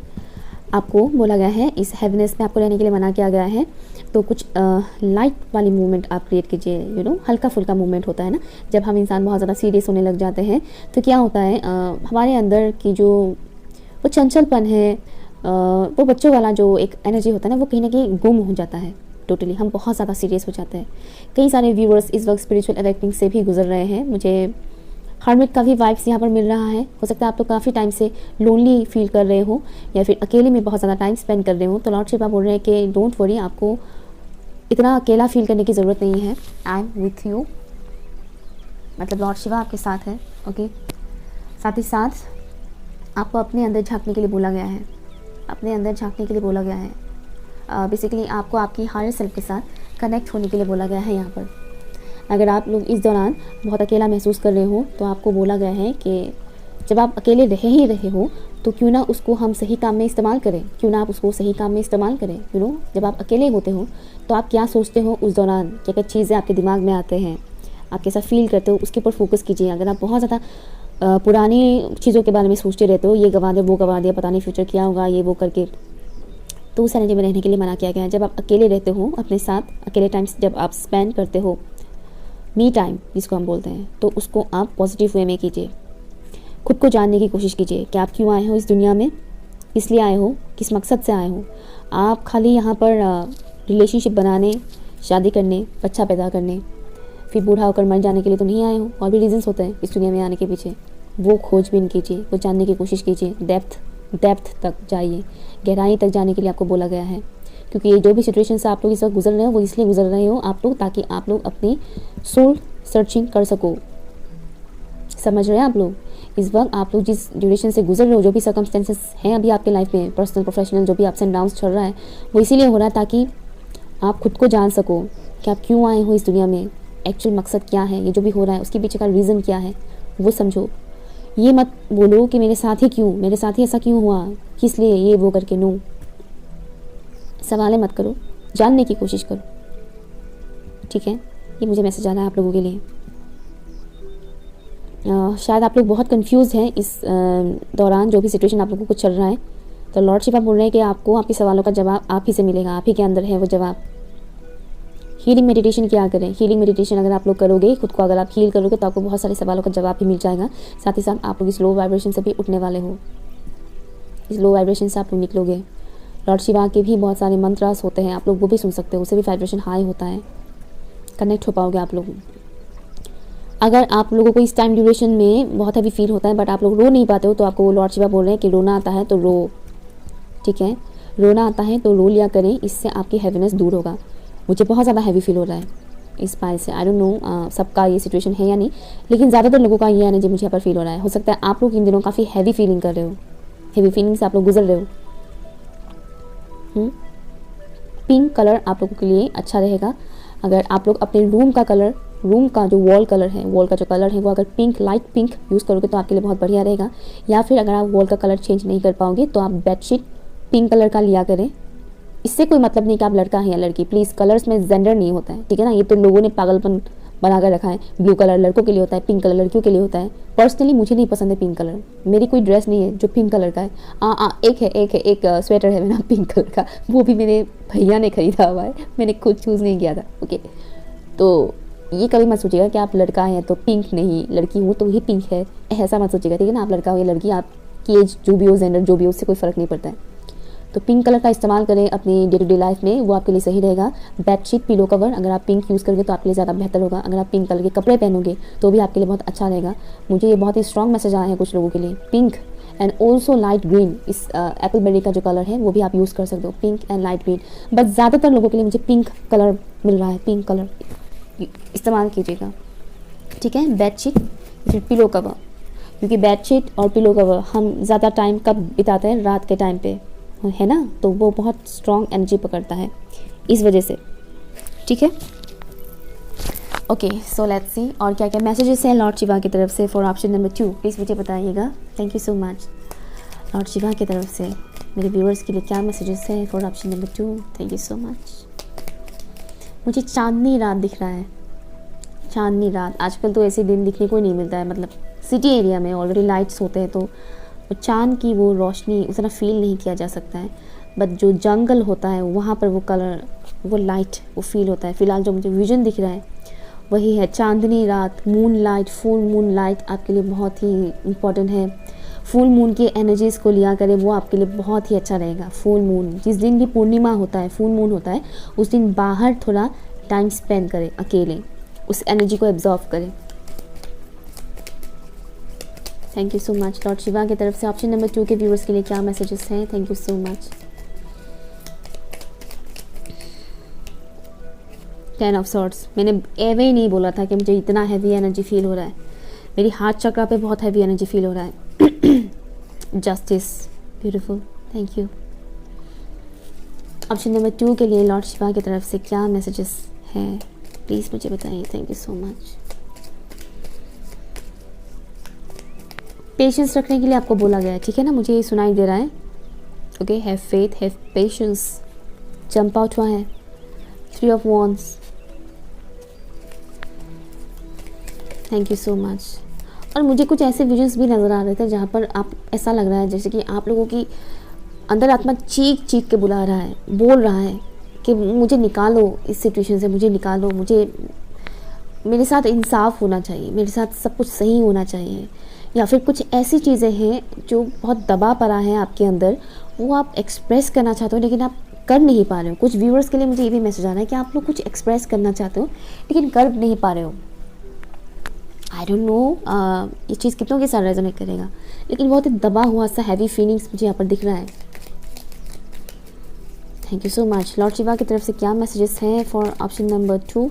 आपको बोला गया है इस हैवीनेस में आपको रहने के लिए मना किया गया है। तो कुछ लाइट वाली मूवमेंट आप क्रिएट कीजिए, यू नो, हल्का फुल्का मूवमेंट होता है ना। जब हम इंसान बहुत ज़्यादा सीरियस होने लग जाते हैं तो क्या होता है, हमारे अंदर की जो वो चंचलपन है, वो बच्चों वाला जो एक एनर्जी होता है ना, वो कहीं ना कहीं गुम हो जाता है टोटली। हम बहुत ज़्यादा सीरियस हो जाते हैं। कई सारे व्यूअर्स इस वक्त स्पिरिचुअल अवेकनिंग से भी गुजर रहे हैं। मुझे हर्मिट का भी वाइब्स यहाँ पर मिल रहा है। हो सकता है आप लोग काफ़ी टाइम से लोनली फील कर रहे हो या फिर अकेले में बहुत ज़्यादा टाइम स्पेंड कर रहे हो। तो लॉर्ड शिवा बोल रहे हैं कि डोंट वरी, आपको इतना अकेला फील करने की ज़रूरत नहीं है। आई एम विथ यू, मतलब लॉर्ड शिवा आपके साथ है, ओके। साथ ही साथ आपको अपने अंदर झांकने के लिए बोला गया है, अपने अंदर झांकने के लिए बोला गया है। बेसिकली आपको आपकी हायर सेल्फ के साथ कनेक्ट होने के लिए बोला गया है यहाँ पर। अगर आप लोग इस दौरान बहुत अकेला महसूस कर रहे हो तो आपको बोला गया है कि जब आप अकेले रह ही रहे हो तो क्यों ना उसको हम सही काम में इस्तेमाल करें, क्यों ना आप उसको सही काम में इस्तेमाल करें। यू नो, जब आप अकेले होते हो तो आप क्या सोचते हो उस दौरान, क्या क्या चीज़ें आपके दिमाग में आते हैं, आप कैसा फील करते हो, उसके ऊपर फोकस कीजिए। अगर आप बहुत ज़्यादा पुरानी चीज़ों के बारे में सोचते रहते हो, ये गवा दे वो गवा दिया, पता नहीं फ्यूचर क्या होगा, ये वो करके, तो उस एनर्जी में रहने के लिए मना किया गया है। जब आप अकेले रहते हो अपने साथ, अकेले टाइम जब आप स्पेंड करते हो, मी टाइम जिसको हम बोलते हैं, तो उसको आप पॉजिटिव वे में कीजिए। खुद को जानने की कोशिश कीजिए कि आप क्यों आए हो इस दुनिया में, इसलिए आए हो, किस मकसद से आए हो। आप खाली यहाँ पर रिलेशनशिप बनाने, शादी करने, बच्चा पैदा करने, फिर बूढ़ा होकर मर जाने के लिए तो नहीं आए हो। और भी रीजंस होते हैं इस दुनिया में आने के पीछे, वो खोजबीन कीजिए, वो जानने की कोशिश कीजिए। डेप्थ तक जाइए, गहराई तक जाने के लिए आपको बोला गया है। क्योंकि ये जो भी सिचुएशन से आप लोग इस वक्त गुजर रहे हो, वो इसलिए गुजर रहे हो आप लोग, ताकि आप लोग अपनी सोल सर्चिंग कर सको। समझ रहे हैं आप लोग? इस वक्त आप लोग जिस ड्यूरेशन से गुजर रहे हो, जो भी सर्कमस्टेंसेस हैं अभी आपके लाइफ में, पर्सनल प्रोफेशनल जो भी अप्स एंड डाउन्स चल रहा है, वो इसीलिए हो रहा है ताकि आप खुद को जान सको कि आप क्यों आए हो इस दुनिया में, एक्चुअल मकसद क्या है, ये जो भी हो रहा है उसके पीछे का रीज़न क्या है वो समझो। ये मत बोलो कि मेरे साथ ही क्यों, मेरे साथ ही ऐसा क्यों हुआ, किस लिए, ये वो करके। नो, सवालें मत करो, जानने की कोशिश करो, ठीक है। ये मुझे मैसेज आ रहा है आप लोगों के लिए। शायद आप लोग बहुत कंफ्यूज हैं इस दौरान, जो भी सिचुएशन आप लोगों को चल रहा है। तो लॉर्ड शिवा बोल रहे हैं कि आपको आपके सवालों का जवाब आप ही से मिलेगा, आप ही के अंदर है वो जवाब। हीलिंग मेडिटेशन क्या करें, हीलिंग मेडिटेशन अगर आप लोग करोगे, खुद को अगर आप हील करोगे, तो आपको बहुत सारे सवालों का जवाब भी मिल जाएगा। साथ ही साथ आप लोग इस लो वाइब्रेशन से भी उठने वाले हो, इस लो वाइब्रेशन से आप लोग निकलोगे। लॉर्ड शिवा के भी बहुत सारे मंत्रास होते हैं, आप लोग वो भी सुन सकते हो, उससे भी वाइब्रेशन हाई होता है, कनेक्ट हो पाओगे आप लोग। अगर आप लोगों को इस टाइम ड्यूरेशन में बहुत हैवी फील होता है बट आप लोग रो नहीं पाते हो, तो आपको वो लॉर्ड शिवा बोल रहे हैं कि रोना आता है तो रो, ठीक है। रोना आता है तो रो लिया करें, इससे आपकी हैवीनेस दूर होगा। मुझे बहुत ज़्यादा हैवी फील हो रहा है इस पाइल से। आई डोंट नो सबका ये सिचुएशन है या नहीं, लेकिन ज़्यादातर लोगों का ये एनर्जी मुझे यहाँ पर फील हो रहा है। हो सकता है आप लोग इन दिनों काफ़ी हैवी फीलिंग कर रहे हो, हैवी फीलिंग से आप लोग गुजर रहे हो। पिंक कलर आप लोगों के लिए अच्छा रहेगा। अगर आप लोग अपने रूम का कलर, रूम का जो वॉल कलर है, वॉल का जो कलर है वो अगर पिंक, लाइट पिंक यूज़ करोगे तो आपके लिए बहुत बढ़िया रहेगा। या फिर अगर आप वॉल का कलर चेंज नहीं कर पाओगे तो आप बेडशीट पिंक कलर का लिया करें। इससे कोई मतलब नहीं कि आप लड़का है या लड़की, प्लीज़ कलर्स में जेंडर नहीं होता है, ठीक है ना। ये तो लोगों ने पागलपन बना कर रखा है। ब्लू कलर लड़कों के लिए होता है, पिंक कलर लड़कियों के लिए होता है। पर्सनली मुझे नहीं पसंद है पिंक कलर, मेरी कोई ड्रेस नहीं है जो पिंक कलर का है। एक स्वेटर है मेरा पिंक कलर का, वो भी मेरे भैया ने खरीदा हुआ है, मैंने खुद चूज़ नहीं किया था। ओके, तो ये कभी मत सोचिएगा कि आप लड़का हैं तो पिंक नहीं, लड़की हूँ तो ही पिंक है, ऐसा मत सोचिएगा, ठीक है ना। आप लड़का हो या लड़की, आपकी एज जो भी हो, जेंडर जो भी हो, उससे कोई फ़र्क नहीं पड़ता है। तो पिंक कलर का इस्तेमाल करें अपनी डे टू डे लाइफ में, वो आपके लिए सही रहेगा। बेडशीट, पिलो कवर अगर आप पिंक यूज़ करोगे तो आपके लिए ज़्यादा बेहतर होगा। अगर आप पिंक कलर के कपड़े पहनोगे तो भी आपके लिए बहुत अच्छा रहेगा। मुझे ये बहुत ही स्ट्रॉन्ग मैसेज आया है कुछ लोगों के लिए। Pink and also light green, इस एप्पल बेरी का जो कलर है वो भी आप यूज़ कर सकते हो, pink and light green. But ज़्यादातर लोगों के लिए मुझे पिंक कलर मिल रहा है, पिंक कलर इस्तेमाल कीजिएगा, ठीक है। बेडशीट, फिर पिलो कवर, क्योंकि बेडशीट और पिलो कवर हम ज़्यादा टाइम कब बिताते हैं, रात के टाइम पे, है ना, तो वो बहुत स्ट्रॉन्ग एनर्जी पकड़ता है इस वजह से, ठीक है। ओके, सो लेट्स सी और क्या क्या मैसेजेस हैं लॉर्ड शिवा की तरफ से फॉर ऑप्शन नंबर 2, प्लीज़ मुझे बताइएगा। Thank you so much. Lord Shiva की तरफ से मेरे व्यूअर्स के लिए क्या मैसेजेस हैं for option number 2, thank you so much. मुझे चांदनी रात दिख रहा है, चांदनी रात। आजकल तो ऐसे दिन दिखने को ही नहीं मिलता है, मतलब सिटी एरिया में ऑलरेडी लाइट्स होते हैं तो चांद की वो रोशनी उतना फील नहीं किया जा सकता है। बट जो जंगल होता है वहाँ पर वो कलर, वो लाइट, वो फील होता है। फ़िलहाल जो मुझे विजन दिख रहा है वही है चांदनी रात, moon light, full moon light आपके लिए बहुत ही इम्पॉर्टेंट है। फुल मून की एनर्जीज़ को लिया करें, वो आपके लिए बहुत ही अच्छा रहेगा। फुल मून जिस दिन भी पूर्णिमा होता है, फुल मून होता है, उस दिन बाहर थोड़ा टाइम स्पेंड करें अकेले, उस एनर्जी को एब्जॉर्व करें। Thank you so much Lord Shiva की तरफ से ऑप्शन नंबर 2 के व्यूअर्स के लिए क्या मैसेजेस हैं, thank you so much. 10 of swords, मैंने एवे ही नहीं बोला था कि मुझे इतना हैवी एनर्जी फील हो रहा है। मेरी हार्ट चक्रा पे बहुत हैवी एनर्जी फील हो रहा है। Justice, beautiful, thank you. Option number 2 के लिए लॉर्ड शिवा की तरफ से क्या मैसेजेस हैं, प्लीज़ मुझे बताइए। Thank you so much. Patience रखने के लिए आपको बोला गया है, ठीक है ना, मुझे ये सुनाई दे रहा है। Okay, have faith, have patience, jump out हुआ है 3 of wands, thank you so much. और मुझे कुछ ऐसे विजन्स भी नज़र आ रहे थे जहाँ पर आप, ऐसा लग रहा है जैसे कि आप लोगों की अंदर आत्मा चीख चीख के बुला रहा है, बोल रहा है कि मुझे निकालो इस सिचुएशन से, मुझे निकालो, मुझे, मेरे साथ इंसाफ होना चाहिए, मेरे साथ सब कुछ सही होना चाहिए। या फिर कुछ ऐसी चीज़ें हैं जो बहुत दबा पड़ा है आपके अंदर, वो आप एक्सप्रेस करना चाहते हो लेकिन आप कर नहीं पा रहे हो। कुछ व्यूअर्स के लिए मुझे ये भी मैसेज आ रहा है कि आप लोग कुछ एक्सप्रेस करना चाहते हो लेकिन कर नहीं पा रहे हो। आई डोंट नो ये चीज़ कितनों के साथ रेजोनेट करेगा, लेकिन बहुत ही दबा हुआ सा हैवी फीलिंग्स मुझे यहाँ पर दिख रहा है। Thank you so much Lord Shiva की तरफ से क्या मैसेजेस हैं फॉर ऑप्शन नंबर 2।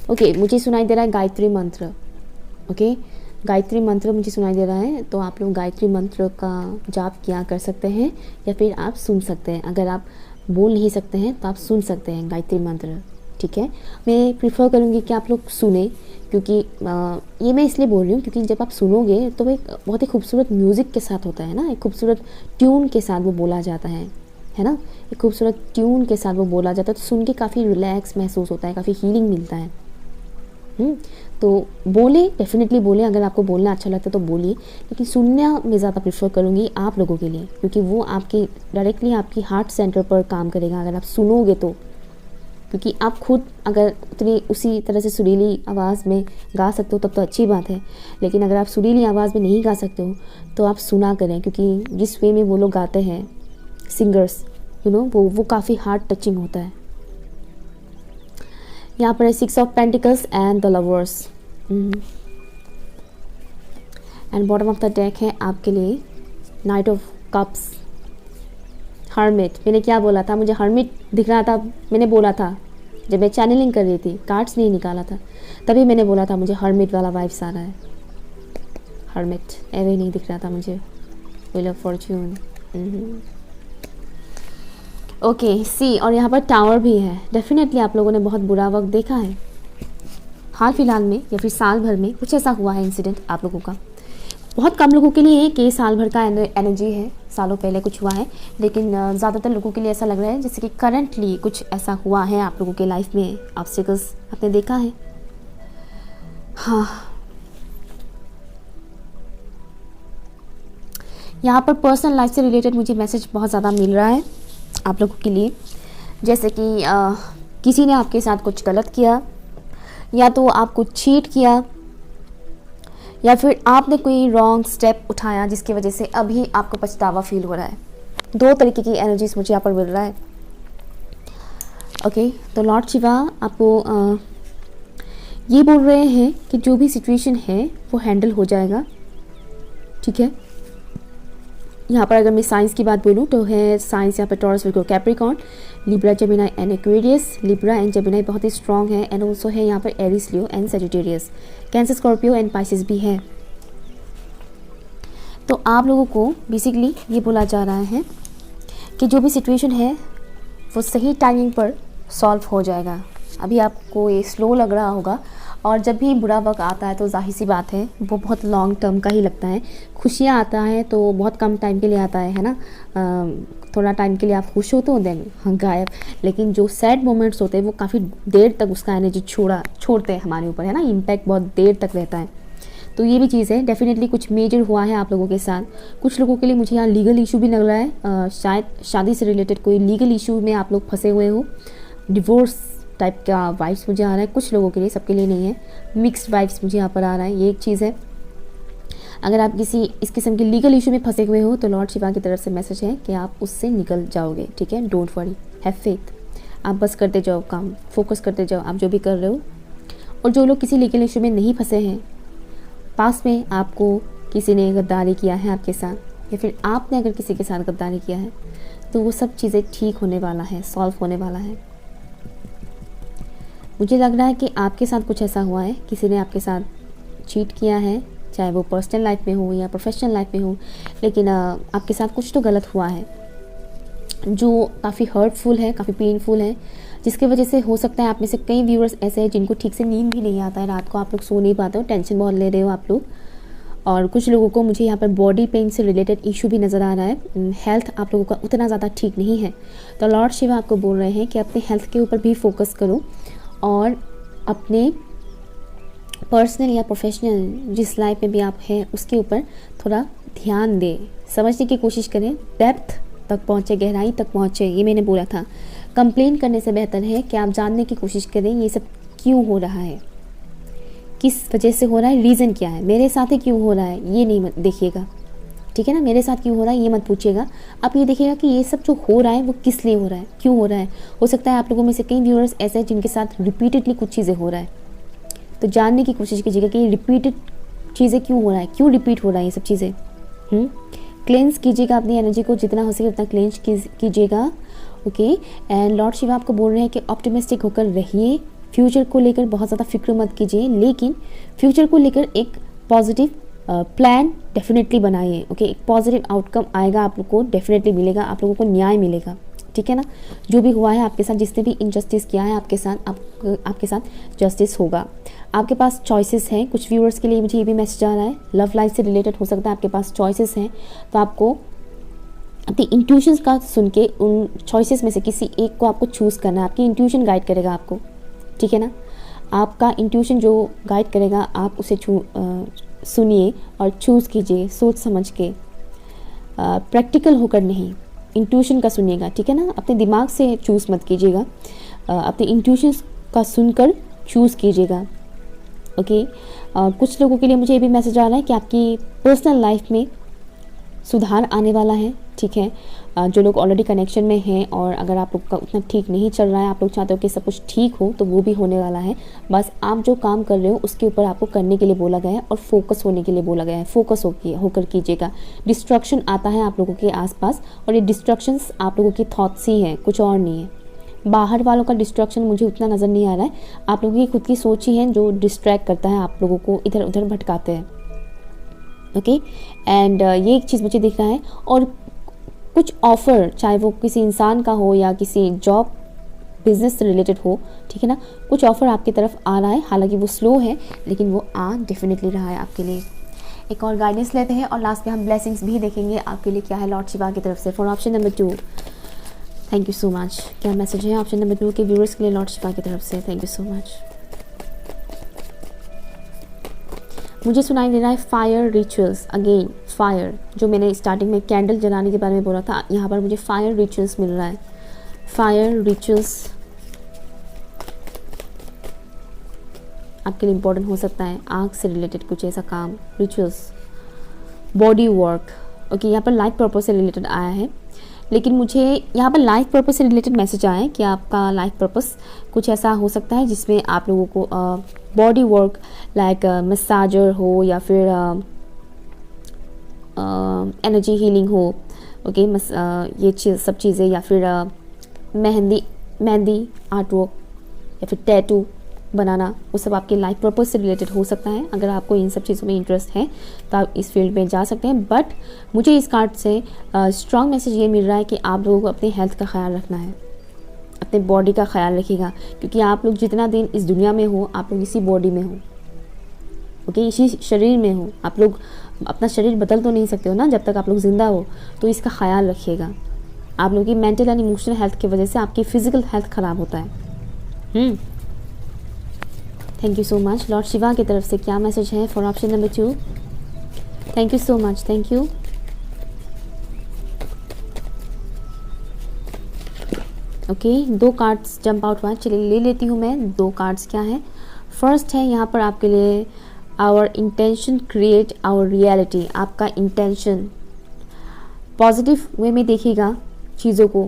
ओके, मुझे सुनाई दे रहा है गायत्री मंत्र। ओके, गायत्री मंत्र मुझे सुनाई दे रहा है, तो आप लोग गायत्री मंत्र का जाप किया कर सकते हैं या फिर आप सुन सकते हैं। अगर आप बोल नहीं सकते हैं तो आप सुन सकते हैं गायत्री मंत्र, ठीक है। मैं प्रीफर करूँगी कि आप लोग सुने, क्योंकि ये मैं इसलिए बोल रही हूँ क्योंकि जब आप सुनोगे तो वो एक बहुत ही खूबसूरत म्यूज़िक के साथ होता है ना, एक खूबसूरत ट्यून के साथ वो बोला जाता है ना, एक खूबसूरत ट्यून के साथ वो बोला जाता है, तो सुन के काफ़ी रिलैक्स महसूस होता है, काफ़ी हीलिंग मिलता है। तो बोले, डेफिनेटली बोले, अगर आपको बोलना अच्छा लगता है तो बोलिए, लेकिन सुनना मैं ज़्यादा प्रेफर करूँगी आप लोगों के लिए, क्योंकि वो आपके डायरेक्टली आपकी हार्ट सेंटर पर काम करेगा अगर आप सुनोगे तो। क्योंकि आप खुद अगर उतनी उसी तरह से सुरीली आवाज़ में गा सकते हो तब तो अच्छी बात है, लेकिन अगर आप सुरीली आवाज़ में नहीं गा सकते हो तो आप सुना करें, क्योंकि जिस वे में वो लोग गाते हैं सिंगर्स, यू नो, वो काफ़ी हार्ट टचिंग होता है। यहाँ पर है 6 of pentacles and the lovers, and bottom of the deck है आपके लिए नाइट ऑफ कप्स, हर्मिट। मैंने क्या बोला था, मुझे हर्मिट दिख रहा था, मैंने बोला था जब मैं चैनलिंग कर रही थी, कार्ड्स नहीं निकाला था, तभी मैंने बोला था मुझे हर्मिट वाला वाइब्स आ रहा है। हर्मिट एवे नहीं दिख रहा था मुझे, व्हील ऑफ फॉर्च्यून, ओके सी। और यहाँ पर टावर भी है। डेफिनेटली आप लोगों ने बहुत बुरा वक्त देखा है हाल फिलहाल में या फिर साल भर में, कुछ ऐसा हुआ है इंसिडेंट आप लोगों का, बहुत कम लोगों के लिए कि साल भर का एनर्जी है, सालों पहले कुछ हुआ है, लेकिन ज़्यादातर लोगों के लिए ऐसा लग रहा है जैसे कि करंटली कुछ ऐसा हुआ है आप लोगों के लाइफ में, ऑब्स्टिकल्स आपने देखा है। हाँ, यहाँ पर पर्सनल लाइफ से रिलेटेड मुझे मैसेज बहुत ज़्यादा मिल रहा है आप लोगों के लिए, जैसे कि किसी ने आपके साथ कुछ गलत किया, या तो आपको चीट किया, या फिर आपने कोई रॉन्ग स्टेप उठाया जिसकी वजह से अभी आपको पछतावा फील हो रहा है। दो तरीके की एनर्जीज मुझे यहाँ पर मिल रहा है। ओके, तो लॉर्ड शिवा आपको ये बोल रहे हैं कि जो भी सिचुएशन है वो हैंडल हो जाएगा, ठीक है। यहाँ पर अगर मैं साइंस की बात बोलूँ तो है साइंस यहाँ पर Taurus, Virgo, Capricorn, Libra, Gemini and Aquarius. Libra and Gemini बहुत ही स्ट्रॉन्ग है, एंड ऑल्सो है यहाँ पर Aries, Leo and Sagittarius. Cancer, Scorpio and Pisces भी है। तो आप लोगों को बेसिकली ये बोला जा रहा है कि जो भी सिचुएशन है वो सही टाइमिंग पर सॉल्व हो जाएगा। अभी आपको ये स्लो लग रहा होगा, और जब भी बुरा वक्त आता है तो जाहिर सी बात है वो बहुत लॉन्ग टर्म का ही लगता है। खुशियाँ आता है तो बहुत कम टाइम के लिए आता है ना, थोड़ा टाइम के लिए आप खुश होते हो, देन गायब। लेकिन जो सैड मोमेंट्स होते हैं वो काफ़ी देर तक उसका एनर्जी छोड़ते हैं हमारे ऊपर, है ना, इम्पैक्ट बहुत देर तक रहता है। तो ये भी चीज़ है, डेफिनेटली कुछ मेजर हुआ है आप लोगों के साथ। कुछ लोगों के लिए मुझे यहाँ लीगल इशू भी लग रहा है, शायद शादी से रिलेटेड कोई लीगल इशू में आप लोग फंसे हुए हो। डिवोर्स टाइप का वाइब्स मुझे आ रहा है कुछ लोगों के लिए, सबके लिए नहीं है। मिक्स्ड वाइब्स मुझे यहाँ पर आ रहा है, ये एक चीज़ है। अगर आप किसी इस किस्म के लीगल इशू में फंसे हुए हो तो लॉर्ड शिवा की तरफ से मैसेज है कि आप उससे निकल जाओगे, ठीक है। Don't worry, have faith. आप बस करते जाओ काम, फोकस करते जाओ आप जो भी कर रहे हो। और जो लोग किसी लीगल इशू में नहीं फंसे हैं, पास में आपको किसी ने गद्दारी किया है आपके साथ, या फिर आपने अगर किसी के साथ गद्दारी किया है, तो वो सब चीज़ें ठीक होने वाला है, सॉल्व होने वाला है। मुझे लग रहा है कि आपके साथ कुछ ऐसा हुआ है, किसी ने आपके साथ चीट किया है, चाहे वो पर्सनल लाइफ में हो या प्रोफेशनल लाइफ में हो, लेकिन आपके साथ कुछ तो गलत हुआ है जो काफ़ी हर्टफुल है, काफ़ी पेनफुल है, जिसकी वजह से हो सकता है आप में से कई व्यूअर्स ऐसे हैं जिनको ठीक से नींद भी नहीं आता है, रात को आप लोग सो नहीं पाते हो, टेंशन बहुत ले रहे हो आप लोग। और कुछ लोगों को मुझे यहाँ पर बॉडी पेन से रिलेटेड इशू भी नज़र आ रहा है। हेल्थ आप लोगों का उतना ज़्यादा ठीक नहीं है, तो लॉर्ड शिवा आपको बोल रहे हैं कि अपने हेल्थ के ऊपर भी फोकस करो, और अपने पर्सनल या प्रोफेशनल जिस लाइफ में भी आप हैं उसके ऊपर थोड़ा ध्यान दें, समझने की कोशिश करें, डेप्थ तक पहुँचे, गहराई तक पहुँचे। ये मैंने बोला था, कंप्लेन करने से बेहतर है कि आप जानने की कोशिश करें ये सब क्यों हो रहा है, किस वजह से हो रहा है, रीज़न क्या है, मेरे साथ ही क्यों हो रहा है, ये नहीं देखिएगा, ठीक है ना। मेरे साथ क्यों हो रहा है ये मत पूछिएगा, आप ये देखिएगा कि ये सब जो हो रहा है वो किस लिए हो रहा है, क्यों हो रहा है। हो सकता है आप लोगों में से कई व्यूअर्स ऐसे हैं जिनके साथ रिपीटेडली कुछ चीज़ें हो रहा है, तो जानने की कोशिश कीजिएगा कि ये रिपीटेड चीज़ें क्यों हो रहा है, क्यों रिपीट हो रहा है ये सब चीज़ें। क्लेंस कीजिएगा अपनी एनर्जी को, जितना हो सके उतना क्लेंस कीजिएगा, ओके। एंड लॉर्ड शिवा आपको बोल रहे हैं कि ऑप्टिमिस्टिक होकर रहिए, फ्यूचर को लेकर बहुत ज़्यादा फिक्र मत कीजिए, लेकिन फ्यूचर को लेकर एक पॉजिटिव प्लान डेफिनेटली बनाइए, ओके। एक पॉजिटिव आउटकम आएगा, आप लोग को डेफिनेटली मिलेगा, आप लोगों को न्याय मिलेगा, ठीक है ना। जो भी हुआ है आपके साथ, जिसने भी इनजस्टिस किया है आपके साथ, आपके साथ जस्टिस होगा। आपके पास चॉइसेस हैं, कुछ व्यूअर्स के लिए मुझे ये भी मैसेज आ रहा है, लव लाइफ से रिलेटेड हो सकता है आपके पास चॉइसेस हैं, तो आपको अपनी इंट्यूशंस का सुन के उन चॉइसेस में से किसी एक को आपको चूज़ करना है। आपकी इंट्यूशन गाइड करेगा आपको, ठीक है ना। आपका इंट्यूशन जो गाइड करेगा आप उसे सुनिए और चूज़ कीजिए सोच समझ के, प्रैक्टिकल होकर नहीं, इंट्यूशन का सुनिएगा, ठीक है ना। अपने दिमाग से चूज़ मत कीजिएगा, अपने इंट्यूशन का सुनकर चूज़ कीजिएगा, ओके। कुछ लोगों के लिए मुझे ये भी मैसेज आ रहा है कि आपकी पर्सनल लाइफ में सुधार आने वाला है, ठीक है। जो लोग ऑलरेडी कनेक्शन में हैं और अगर आप लोग का उतना ठीक नहीं चल रहा है, आप लोग चाहते हो कि सब कुछ ठीक हो, तो वो भी होने वाला है। बस आप जो काम कर रहे हो उसके ऊपर आपको करने के लिए बोला गया है और फोकस होने के लिए बोला गया है, फोकस होकर कीजिएगा। डिस्ट्रक्शन आता है आप लोगों के आसपास, और ये डिस्ट्रक्शंस आप लोगों की थॉट्स ही हैं, कुछ और नहीं है। बाहर वालों का डिस्ट्रक्शन मुझे उतना नज़र नहीं आ रहा है, आप लोगों की खुद की सोच ही है जो डिस्ट्रैक्ट करता है, आप लोगों को इधर उधर भटकाते हैं, ओके। एंड ये एक चीज़ मुझे दिख रहा है। और कुछ ऑफ़र, चाहे वो किसी इंसान का हो या किसी जॉब बिजनेस से रिलेटेड हो, ठीक है ना, कुछ ऑफ़र आपकी तरफ आ रहा है, हालांकि वो स्लो है लेकिन वो आ डेफिनेटली रहा है आपके लिए। एक और गाइडेंस लेते हैं और लास्ट में हम ब्लेसिंग्स भी देखेंगे आपके लिए क्या है लॉर्ड शिवा की तरफ से। For option number 2, thank you so much. क्या मैसेज है ऑप्शन नंबर 2 के व्यूअर्स के लिए लॉर्ड शिवा की तरफ से? Thank you so much. मुझे सुनाई दे रहा है फायर रिचुअल्स। अगेन फायर, जो मैंने स्टार्टिंग में कैंडल जलाने के बारे में बोला था, यहाँ पर मुझे फायर रिचुअल्स मिल रहा है। फायर रिचुअल्स आपके लिए इम्पोर्टेंट हो सकता है, आग से रिलेटेड कुछ ऐसा काम, रिचुअल्स, बॉडी वर्क। ओके, यहाँ पर लाइफ पर्पस से रिलेटेड आया है, लेकिन मुझे यहाँ पर लाइफ पर्पस से रिलेटेड मैसेज आया है कि आपका लाइफ पर्पस कुछ ऐसा हो सकता है जिसमें आप लोगों को बॉडी वर्क लाइक मसाजर हो या फिर एनर्जी हीलिंग हो। ओके, ये सब चीज़ें, या फिर मेहंदी आर्ट वर्क या फिर टैटू बनाना, वो सब आपके लाइफ पर्पस से रिलेटेड हो सकता है। अगर आपको इन सब चीज़ों में इंटरेस्ट है तो आप इस फील्ड में जा सकते हैं। बट मुझे इस कार्ड से स्ट्रॉन्ग मैसेज ये मिल रहा है कि आप लोगों को अपनी हेल्थ का ख्याल रखना है, अपने बॉडी का ख्याल रखिएगा, क्योंकि आप लोग जितना दिन इस दुनिया में हो, आप लोग इसी बॉडी में हो। ओके, इसी शरीर में हो। आप लोग अपना शरीर बदल तो नहीं सकते हो ना जब तक आप लोग ज़िंदा हो, तो इसका ख्याल रखिएगा। आप लोगों की मेंटल एंड इमोशनल हेल्थ की वजह से आपकी फिजिकल हेल्थ ख़राब होता है। Thank you so much. Lord Shiva की तरफ से क्या मैसेज है for option number 2? Thank you so much, thank you. Okay, 2 cards jump out हुआ, चलिए ले लेती हूँ मैं 2 कार्ड्स क्या है। फर्स्ट है यहाँ पर आपके लिए our intention create our reality. आपका इंटेंशन पॉजिटिव वे में देखिएगा चीज़ों को,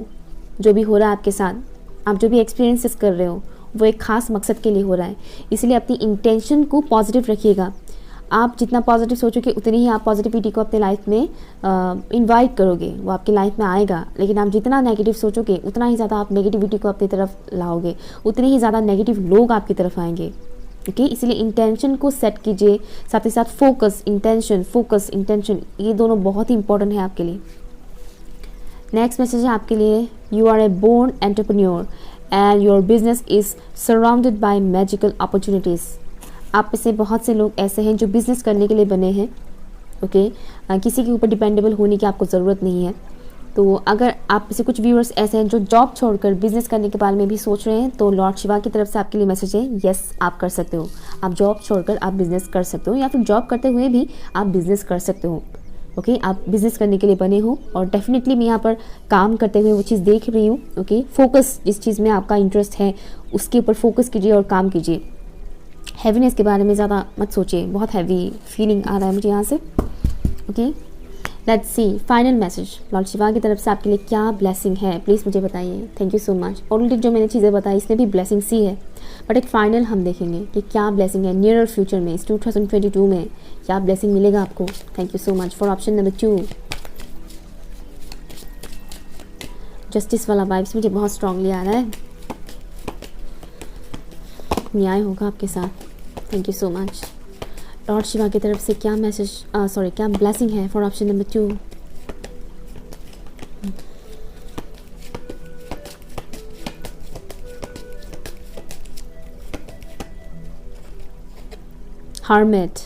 जो भी हो रहा है आपके साथ, आप जो भी एक्सपीरियंसेस कर रहे हो वो एक ख़ास मकसद के लिए हो रहा है, इसलिए अपनी इंटेंशन को पॉजिटिव रखिएगा। आप जितना पॉजिटिव सोचोगे उतनी ही आप पॉजिटिविटी को अपने लाइफ में इनवाइट करोगे, वो आपकी लाइफ में आएगा। लेकिन आप जितना नेगेटिव सोचोगे उतना ही ज़्यादा आप नेगेटिविटी को अपनी तरफ लाओगे, उतने ही ज़्यादा नेगेटिव लोग आपकी तरफ आएंगे। ओके, इसलिए इंटेंशन को सेट कीजिए, साथ ही साथ फोकस इंटेंशन, ये दोनों बहुत ही इंपॉर्टेंट है आपके लिए। नेक्स्ट मैसेज है आपके लिए, you are a born entrepreneur and your business is surrounded by magical opportunities. आप में से बहुत से लोग ऐसे हैं जो बिज़नेस करने के लिए बने हैं। ओके, किसी के ऊपर डिपेंडेबल होने की आपको ज़रूरत नहीं है। तो अगर आप में से कुछ व्यूअर्स ऐसे हैं जो जॉब छोड़कर बिज़नेस करने के बारे में भी सोच रहे हैं, तो लॉर्ड शिवा की तरफ से आपके लिए मैसेज है, यस आप कर सकते हो। आप जॉब छोड़कर आप बिज़नेस कर सकते हो, या फिर जॉब करते हुए भी आप बिज़नेस कर सकते हो। ओके, आप बिज़नेस करने के लिए बने हो, और डेफिनेटली मैं यहाँ पर काम करते हुए वो चीज़ देख रही हूँ। ओके, फोकस, जिस चीज़ में आपका इंटरेस्ट है उसके ऊपर फोकस कीजिए और काम कीजिए। हैवीनेस के बारे में ज़्यादा मत सोचिए, बहुत हैवी फीलिंग आ रहा है मुझे यहाँ से। Okay, let's see final message Lord Shiva की तरफ से आपके लिए क्या ब्लेसिंग है, प्लीज़ मुझे बताइए। Thank you so much. Already जो मैंने चीज़ें बताई इसमें भी ब्लेसिंग सी है, बट एक फाइनल हम देखेंगे कि क्या ब्लेसिंग है नियर फ्यूचर में, इस 2022 में क्या ब्लेसिंग मिलेगा आपको। Thank you so much for option number 2। Justice वाला वाइब्स मुझे बहुत स्ट्रांगली आ रहा है, न्याय होगा आपके साथ। Thank you so much. Lord Shiva की तरफ से क्या मैसेज क्या ब्लेसिंग है for option number 2? Hermit,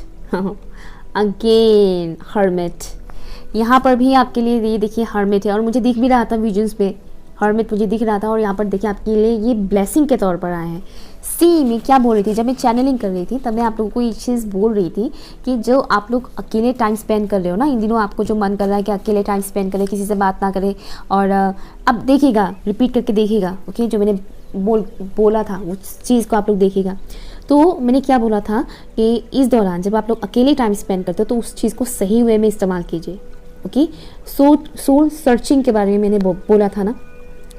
again hermit. यहाँ पर भी आपके लिए ये देखिए हर्मिट है, और मुझे दिख भी रहा था विजन्स में हर्मिट मुझे दिख रहा था, और यहाँ पर देखिए आपके लिए ये ब्लेसिंग के तौर पर आए हैं। सी मैं क्या बोल रही थी, जब मैं चैनलिंग कर रही थी तब मैं आप लोगों को एक चीज़ बोल रही थी कि जो आप लोग अकेले टाइम स्पेंड कर रहे हो ना इन दिनों, आपको जो मन कर रहा है कि अकेले टाइम स्पेंड करें, किसी से बात ना करें, और अब देखिएगा, रिपीट करके देखिएगा। ओके, जो मैंने बोला था उस चीज़ को आप लोग देखिएगा। तो मैंने क्या बोला था कि इस दौरान जब आप लोग अकेले टाइम स्पेंड करते हो तो उस चीज़ को सही वे में इस्तेमाल कीजिए। ओके, सोल सर्चिंग के बारे में मैंने बोला था ना,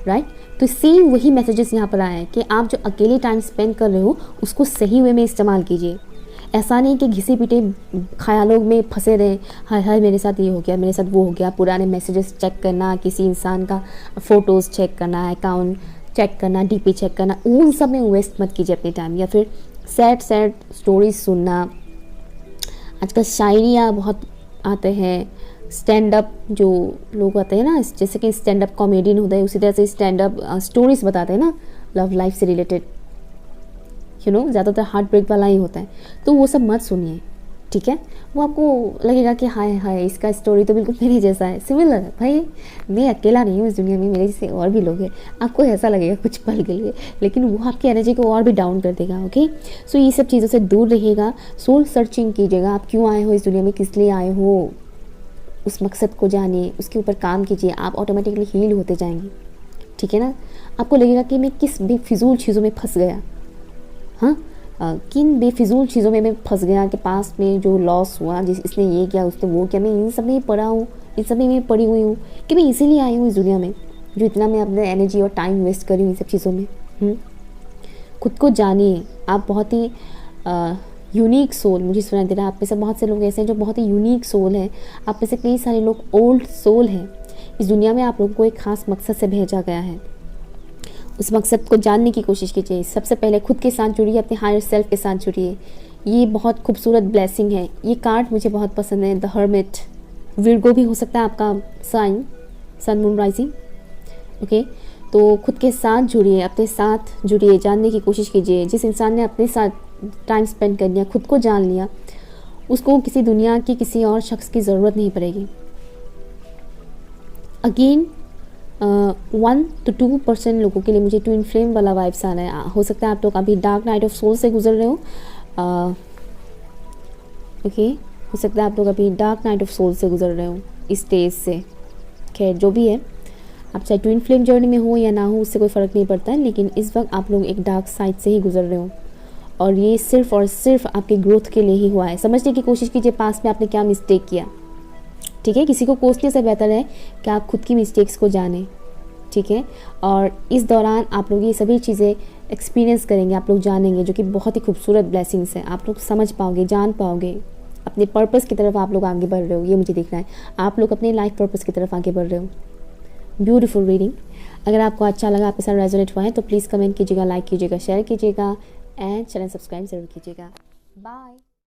राइट। तो सेम वही मैसेजेस यहाँ पर आए हैं कि आप जो अकेले टाइम स्पेंड कर रहे हो उसको सही वे में इस्तेमाल कीजिए। ऐसा नहीं कि घिसे पिटे ख्यालों में फंसे रहे, हाय हाय मेरे साथ ये हो गया, मेरे साथ वो हो गया, पुराने मैसेजेस चेक करना, किसी इंसान का फ़ोटोज़ चेक करना, अकाउंट चेक करना, डीपी चेक करना, उन सब में वेस्ट मत कीजिए अपने टाइम। या फिर सैड स्टोरीज सुनना, आजकल शायरियाँ बहुत आते हैं, स्टैंड अप जो लोग आते हैं ना, जैसे कि स्टैंड अप कॉमेडियन होता है, उसी तरह से स्टैंड अप स्टोरीज बताते हैं ना लव लाइफ से रिलेटेड, ज़्यादातर हार्ट ब्रेक वाला ही होता है, तो वो सब मत सुनिए। ठीक है। वो आपको लगेगा कि हाय हाय इसका स्टोरी तो बिल्कुल मेरे जैसा है, सिमिलर है, भाई मैं अकेला नहीं हूँ इस दुनिया में, मेरे जैसे और भी लोग हैं। आपको ऐसा लगेगा कुछ पल के लिए, लेकिन वो आपकी एनर्जी को और भी डाउन कर देगा। ओके, सो ये सब चीज़ों से दूर रहिएगा, सोल सर्चिंग कीजिएगा, आप क्यों आए हो इस दुनिया में, किस लिए आए हो, उस मकसद को जानिए, उसके ऊपर काम कीजिए, आप ऑटोमेटिकली हील होते जाएंगे। ठीक है ना। आपको लगेगा कि मैं किस बेफिजूल चीज़ों में फंस गया, हाँ किन बेफिजूल चीज़ों में मैं फंस गया, कि पास में जो लॉस हुआ, जिस इसने ये किया उसने वो किया, मैं इन सब में पड़ा हूँ, इन सब में मैं पड़ी हुई हूँ, कि मैं इसीलिए आई हूँ इस दुनिया में, जो इतना मैं अपने एनर्जी और टाइम वेस्ट करी हूँ इन सब चीज़ों में। खुद को जानिए, आप बहुत ही यूनिक सोल, मुझे सुनाई दे रहा है आप में से बहुत से लोग ऐसे हैं जो बहुत ही यूनिक सोल हैं, आप में से कई सारे लोग ओल्ड सोल हैं। इस दुनिया में आप लोगों को एक ख़ास मकसद से भेजा गया है, उस मकसद को जानने की कोशिश कीजिए। सबसे पहले खुद के साथ जुड़िए, अपने हायर सेल्फ के साथ जुड़िए। ये बहुत खूबसूरत ब्लेसिंग है। ये कार्ड मुझे बहुत पसंद है, द हर्मिट। विर्गो भी हो सकता है आपका sign, sun moon rising. Okay, तो खुद के साथ जुड़िए, अपने साथ जुड़िए, जानने की कोशिश कीजिए। जिस इंसान ने अपने साथ टाइम स्पेंड कर लिया, खुद को जान लिया, उसको किसी दुनिया की किसी और शख्स की ज़रूरत नहीं पड़ेगी। अगेन 1 to 2% लोगों के लिए मुझे ट्विन फ्लेम वाला वाइब्स आ रहा है। हो सकता है आप लोग अभी डार्क नाइट ऑफ सोल से गुजर रहे हो। ओके, हो सकता है आप लोग अभी डार्क नाइट ऑफ सोल से गुजर रहे हो, इस स्टेज से। खैर जो भी है, आप चाहे ट्विन फ्लेम जर्नी में हो या ना हो, उससे कोई फ़र्क नहीं पड़ता है, लेकिन इस वक्त आप लोग एक डार्क साइड से ही गुजर रहे हो, और ये सिर्फ़ और सिर्फ आपके ग्रोथ के लिए ही हुआ है। समझने की कोशिश कीजिए पास्ट में आपने क्या मिस्टेक किया। ठीक है, किसी को कोसने से बेहतर है कि आप खुद की मिस्टेक्स को जानें। ठीक है, और इस दौरान आप लोग ये सभी चीज़ें एक्सपीरियंस करेंगे, आप लोग जानेंगे, जो कि बहुत ही खूबसूरत ब्लेसिंग्स हैं। आप लोग समझ पाओगे, जान पाओगे, अपने पर्पस की तरफ आप लोग आगे बढ़ रहे हो, ये मुझे देखना है। आप लोग अपने लाइफ पर्पस की तरफ आगे बढ़ रहे हो। Beautiful reading. अगर आपको अच्छा लगा, आपके साथ रेजोनेट हुआ है, तो प्लीज़ कमेंट कीजिएगा, लाइक कीजिएगा, शेयर कीजिएगा एंड चैनल सब्सक्राइब ज़रूर कीजिएगा। बाय।